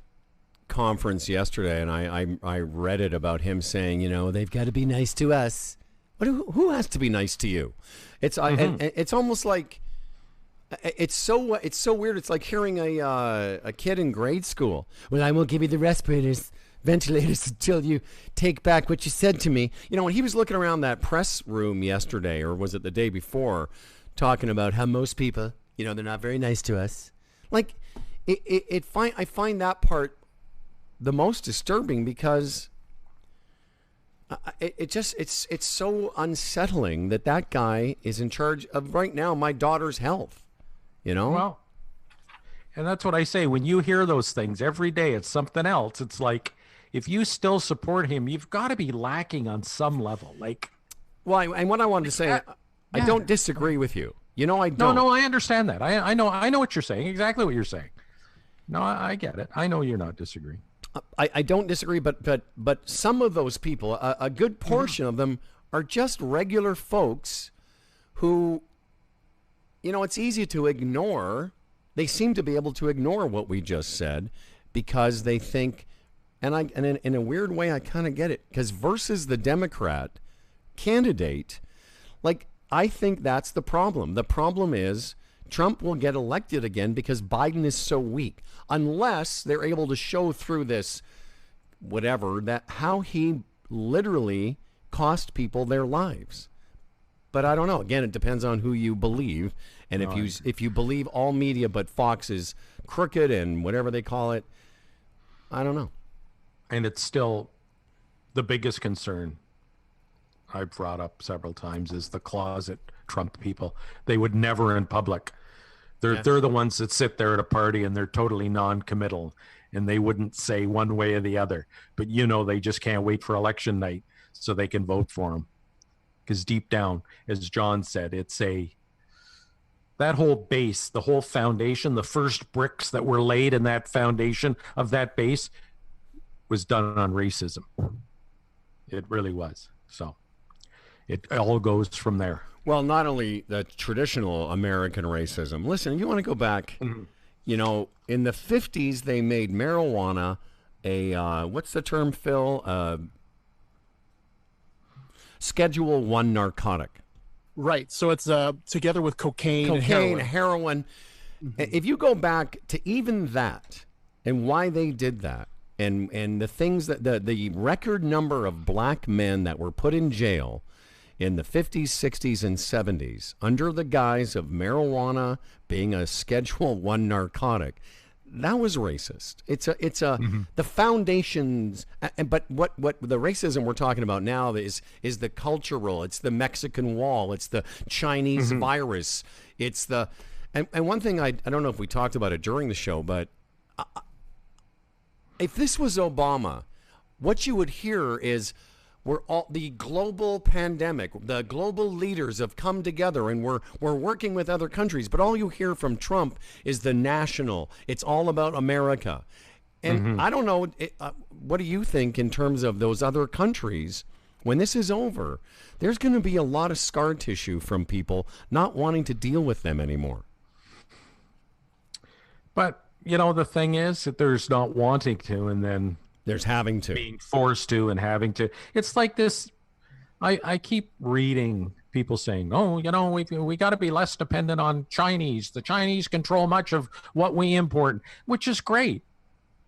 conference yesterday, and I read it about him saying, they've got to be nice to us. But who has to be nice to you? It's it's almost like it's so weird. It's like hearing a kid in grade school. Well, I won't give you the ventilators until you take back what you said to me. When he was looking around that press room yesterday, or was it the day before, talking about how most people, they're not very nice to us. Like, I find that part the most disturbing because it's so unsettling that guy is in charge of right now my daughter's health. Well, and that's what I say. When you hear those things every day, it's something else. It's like, if you still support him, you've got to be lacking on some level. Like, well, and what I wanted to say, I don't disagree with you. I don't. No, I understand that. I know what you're saying. Exactly what you're saying. No, I get it. I know you're not disagreeing. I don't disagree, but some of those people, a good portion of them, are just regular folks who, it's easy to ignore. They seem to be able to ignore what we just said because they think, and in a weird way, I kind of get it, because versus the Democrat candidate, like, I think that's the problem. The problem is Trump will get elected again because Biden is so weak, unless they're able to show through this, whatever, that how he literally cost people their lives. But I don't know. Again, it depends on who you believe. And if you believe all media but Fox is crooked and whatever they call it, I don't know. And it's still the biggest concern I've brought up several times is the closet Trump people. They would never in public. They're the ones that sit there at a party and they're totally non-committal and they wouldn't say one way or the other. But they just can't wait for election night so they can vote for him. Because deep down, as John said, that whole base, the whole foundation, the first bricks that were laid in that foundation of that base was done on racism. It really was. So it all goes from there. Well, not only the traditional American racism. Listen, you want to go back, in the 50s, they made marijuana what's the term, Phil? Schedule 1 narcotic. Right. So it's together with cocaine and heroin. Mm-hmm. If you go back to even that and why they did that, and the things that the record number of black men that were put in jail in the 50s, 60s, and 70s under the guise of marijuana being a Schedule 1 narcotic, that was racist. It's the foundations, but what the racism we're talking about now is the cultural. It's the Mexican wall. It's the Chinese virus. It's the and one thing I don't know if we talked about it during the show, but if this was Obama, what you would hear is, we're all the global pandemic. The global leaders have come together, and we're working with other countries. But all you hear from Trump is the national. It's all about America. And I don't know. What do you think in terms of those other countries? When this is over, there's going to be a lot of scar tissue from people not wanting to deal with them anymore. But the thing is that there's not wanting to, and then there's having to, being forced to, and having to. It's like this. I keep reading people saying, we got to be less dependent on Chinese. The Chinese control much of what we import, which is great.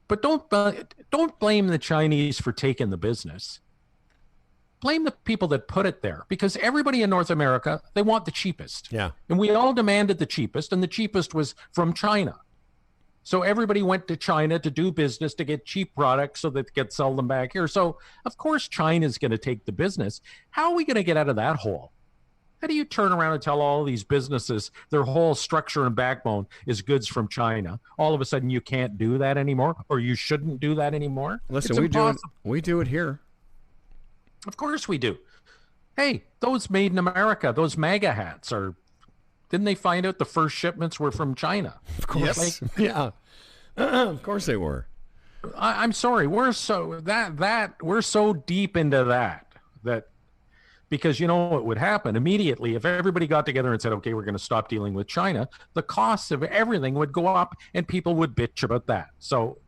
But don't blame the Chinese for taking the business. Blame the people that put it there, because everybody in North America, they want the cheapest. Yeah. And we all demanded the cheapest, and the cheapest was from China. So everybody went to China to do business, to get cheap products so that they could sell them back here. So of course China's going to take the business. How are we going to get out of that hole? How do you turn around and tell all these businesses their whole structure and backbone is goods from China? All of a sudden you can't do that anymore, or you shouldn't do that anymore? Listen, It's impossible. we do it here. Of course we do. Hey, those made in America, those MAGA hats didn't they find out the first shipments were from China? Of course. Yeah. Of course they were. I'm sorry. We're so we're so deep into that because you know what would happen immediately if everybody got together and said, okay, we're going to stop dealing with China, the costs of everything would go up and people would bitch about that. So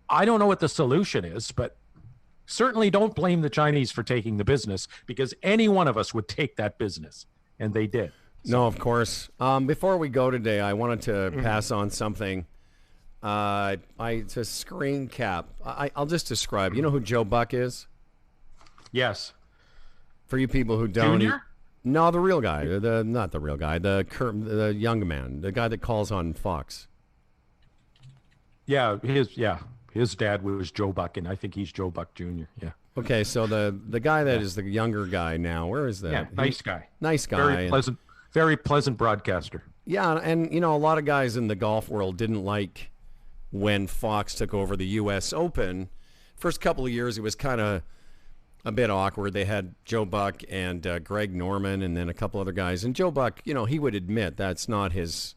I don't know what the solution is, but certainly don't blame the Chinese for taking the business, because any one of us would take that business, and they did. No, of course. Before we go today, I wanted to pass on something. It's a screen cap. I'll just describe. You know who Joe Buck is? Yes. For you people who don't. Junior? No, the real guy. Not the real guy. The young man. The guy that calls on Fox. Yeah, his dad was Joe Buck, and I think he's Joe Buck Jr. Yeah. Okay, so the guy that is the younger guy now, where is that? Yeah, nice guy. Nice guy. Very pleasant broadcaster. Yeah, and you know, a lot of guys in the golf world didn't like when Fox took over the U.S. Open. First couple of years, it was kind of a bit awkward. They had Joe Buck and Greg Norman and then a couple other guys. And Joe Buck, you know, he would admit that's not his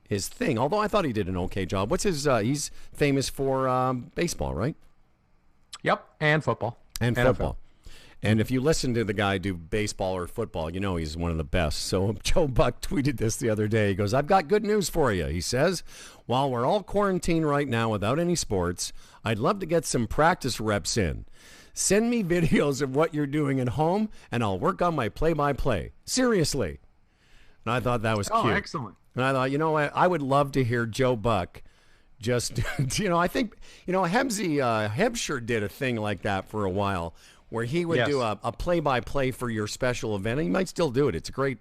thing, although I thought he did an okay job. What's his, he's famous for baseball, right? Yep, and football. And NFL. football. And if you listen to the guy do baseball or football, you know he's one of the best. So Joe Buck tweeted this the other day. He goes, I've got good news for you. He says, while we're all quarantined right now without any sports, I'd love to get some practice reps in. Send me videos of what you're doing at home, and I'll work on my play-by-play. Seriously. And I thought that was cute. Oh, excellent. And I thought, you know what, I would love to hear Joe Buck just, you know, I think, you know, Hebsher did a thing like that for a while where he would do a play-by-play for your special event. And he might still do it. It's a great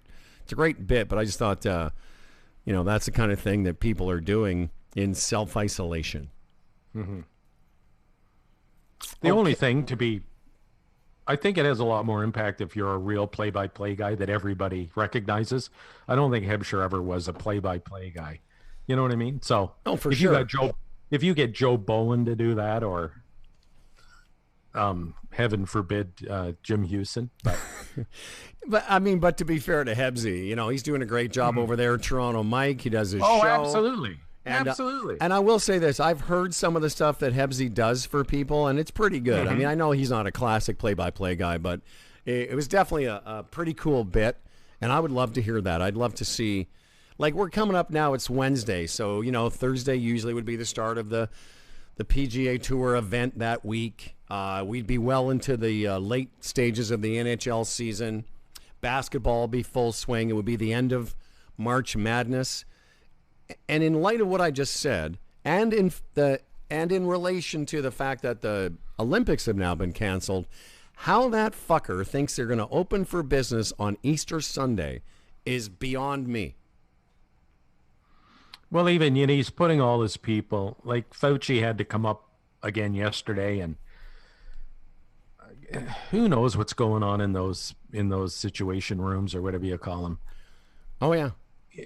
bit, but I just thought, you know, that's the kind of thing that people are doing in self-isolation. Mm-hmm. The only thing I think it has a lot more impact if you're a real play-by-play guy that everybody recognizes. I don't think Hebsher ever was a play-by-play guy. You know what I mean? So for if sure. If you get Joe Bowen to do that, or heaven forbid, Jim Houston. But to be fair to Hebsy, you know, he's doing a great job over there. Toronto Mike, he does his show. Oh, absolutely. And, absolutely. And I will say this, I've heard some of the stuff that Hebsy does for people, and it's pretty good. I mean, I know he's not a classic play-by-play guy, but it was definitely a pretty cool bit, and I would love to hear that. I'd love to see, like, we're coming up now, it's Wednesday, so, you know, Thursday usually would be the start of the PGA Tour event that week. We'd be well into the late stages of the NHL season. Basketball will be full swing. It would be the end of March Madness. And in light of what I just said, and in relation to the fact that the Olympics have now been canceled, how that fucker thinks they're going to open for business on Easter Sunday is beyond me. Well, even, you know, he's putting all his people, like Fauci had to come up again yesterday, and who knows what's going on in those situation rooms or whatever you call them. Oh, yeah.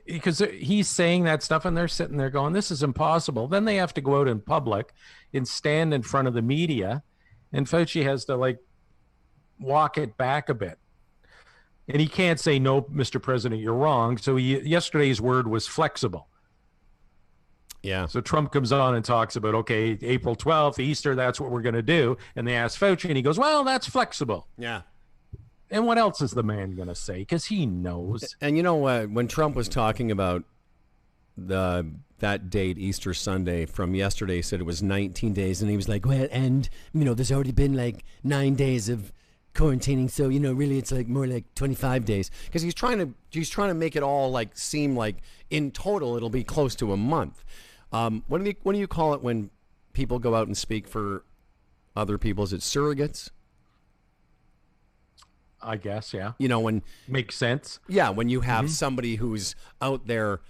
Because he's saying that stuff and they're sitting there going, this is impossible. Then they have to go out in public and stand in front of the media, and Fauci has to, like, walk it back a bit. And he can't say, no, Mr. President, you're wrong. So yesterday's word was flexible. Yeah. So Trump comes on and talks about, okay, April 12th, Easter, that's what we're going to do. And they ask Fauci, and he goes, well, that's flexible. Yeah. And what else is the man going to say? Because he knows. And you know what? When Trump was talking about that date, Easter Sunday, from yesterday, he said it was 19 days. And he was like, well, and, you know, there's already been like 9 days of quarantining. So, you know, really it's like more like 25 days. Because he's trying to make it all seem like in total it'll be close to a month. What do you call it when people go out and speak for other people? Is it surrogates? I guess, yeah. You know, when Makes sense. yeah, when you have somebody who's out there,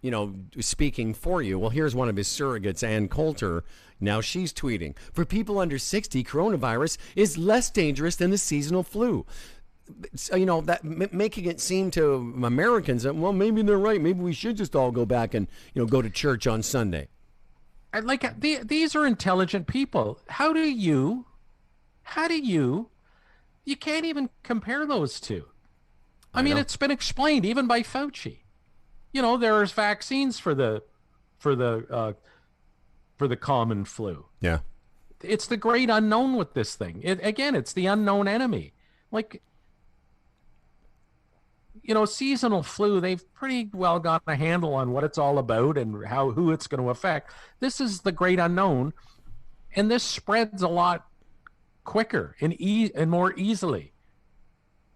you know, speaking for you. Well, here's one of his surrogates, Ann Coulter. Now she's tweeting, for people under 60, coronavirus is less dangerous than the seasonal flu. So, you know, that making it seem to Americans that, well, maybe they're right. Maybe we should just all go back and, you know, go to church on Sunday. And like these are intelligent people. How do you can't even compare those two. I mean, know. it's been explained even by Fauci. You know, there's vaccines for the common flu. Yeah. It's the great unknown with this thing. It's the unknown enemy. Like, you know, seasonal flu, they've pretty well got a handle on what it's all about and who it's going to affect. This is the great unknown, and this spreads a lot quicker and more easily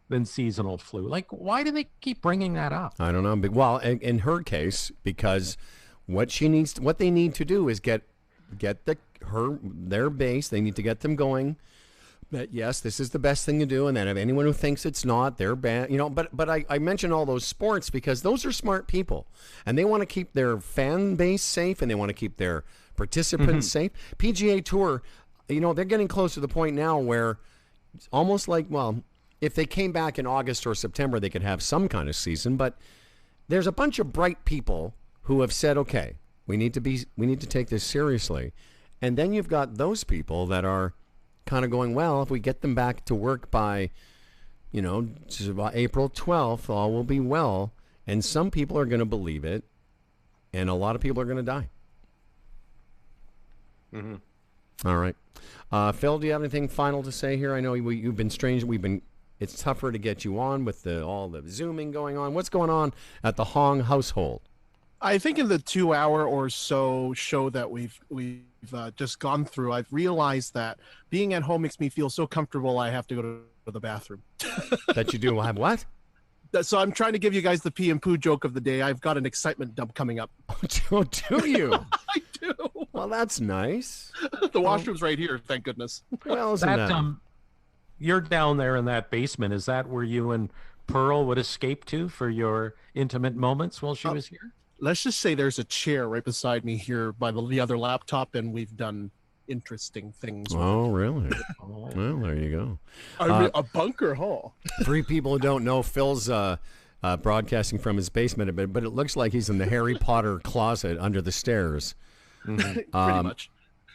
than seasonal flu. Like, why do they keep bringing that up? I don't know. Well, in her case, because what they need to do is get their base. They need to get them going. That yes, this is the best thing to do, and then if anyone who thinks it's not, they're bad. You know, but I mention all those sports because those are smart people, and they want to keep their fan base safe, and they want to keep their participants safe. PGA Tour, you know, they're getting close to the point now where it's almost like, well, if they came back in August or September, they could have some kind of season. But there's a bunch of bright people who have said, okay, we need to take this seriously, and then you've got those people that are kind of going, well, if we get them back to work by, you know, April 12th, all will be well. And some people are going to believe it, and a lot of people are going to die. All right. Phil, do you have anything final to say here? I know you've been strange. It's tougher to get you on with all the Zooming going on. What's going on at the Hong household? I think in the 2 hour or so show that we've just gone through, I've realized that being at home makes me feel so comfortable I have to go to the bathroom. That you do have what? So I'm trying to give you guys the pee and poo joke of the day. I've got an excitement dump coming up. Oh, do you? I do. Well, that's nice. The washroom's right here, thank goodness. Well, isn't that? You're down there in that basement. Is that where you and Pearl would escape to for your intimate moments while she was here? Let's just say there's a chair right beside me here by the other laptop, and we've done interesting things. Oh, really? Well, there you go. A bunker hall. 3 people who don't know, Phil's broadcasting from his basement a bit, but it looks like he's in the Harry Potter closet under the stairs. Pretty much.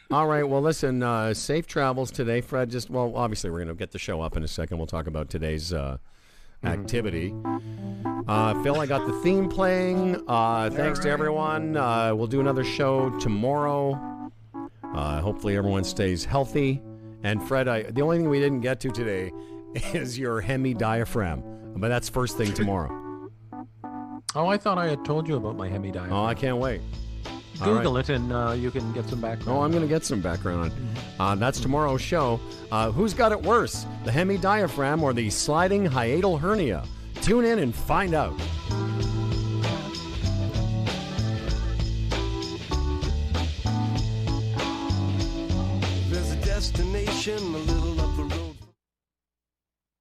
All right. Well, listen, safe travels today, Fred. Obviously, we're going to get the show up in a second. We'll talk about today's activity. Phil, I got the theme playing. Thanks to everyone. We'll do another show tomorrow. Hopefully everyone stays healthy. And Fred, the only thing we didn't get to today is your hemi diaphragm, but that's first thing tomorrow. Oh, I thought I had told you about my hemi diaphragm. Oh, I can't wait. Google it and you can get some background. Oh, I'm going to get some background on. That's tomorrow's show. Who's got it worse, the hemi diaphragm or the sliding hiatal hernia? Tune in and find out. There's a destination a little up the road.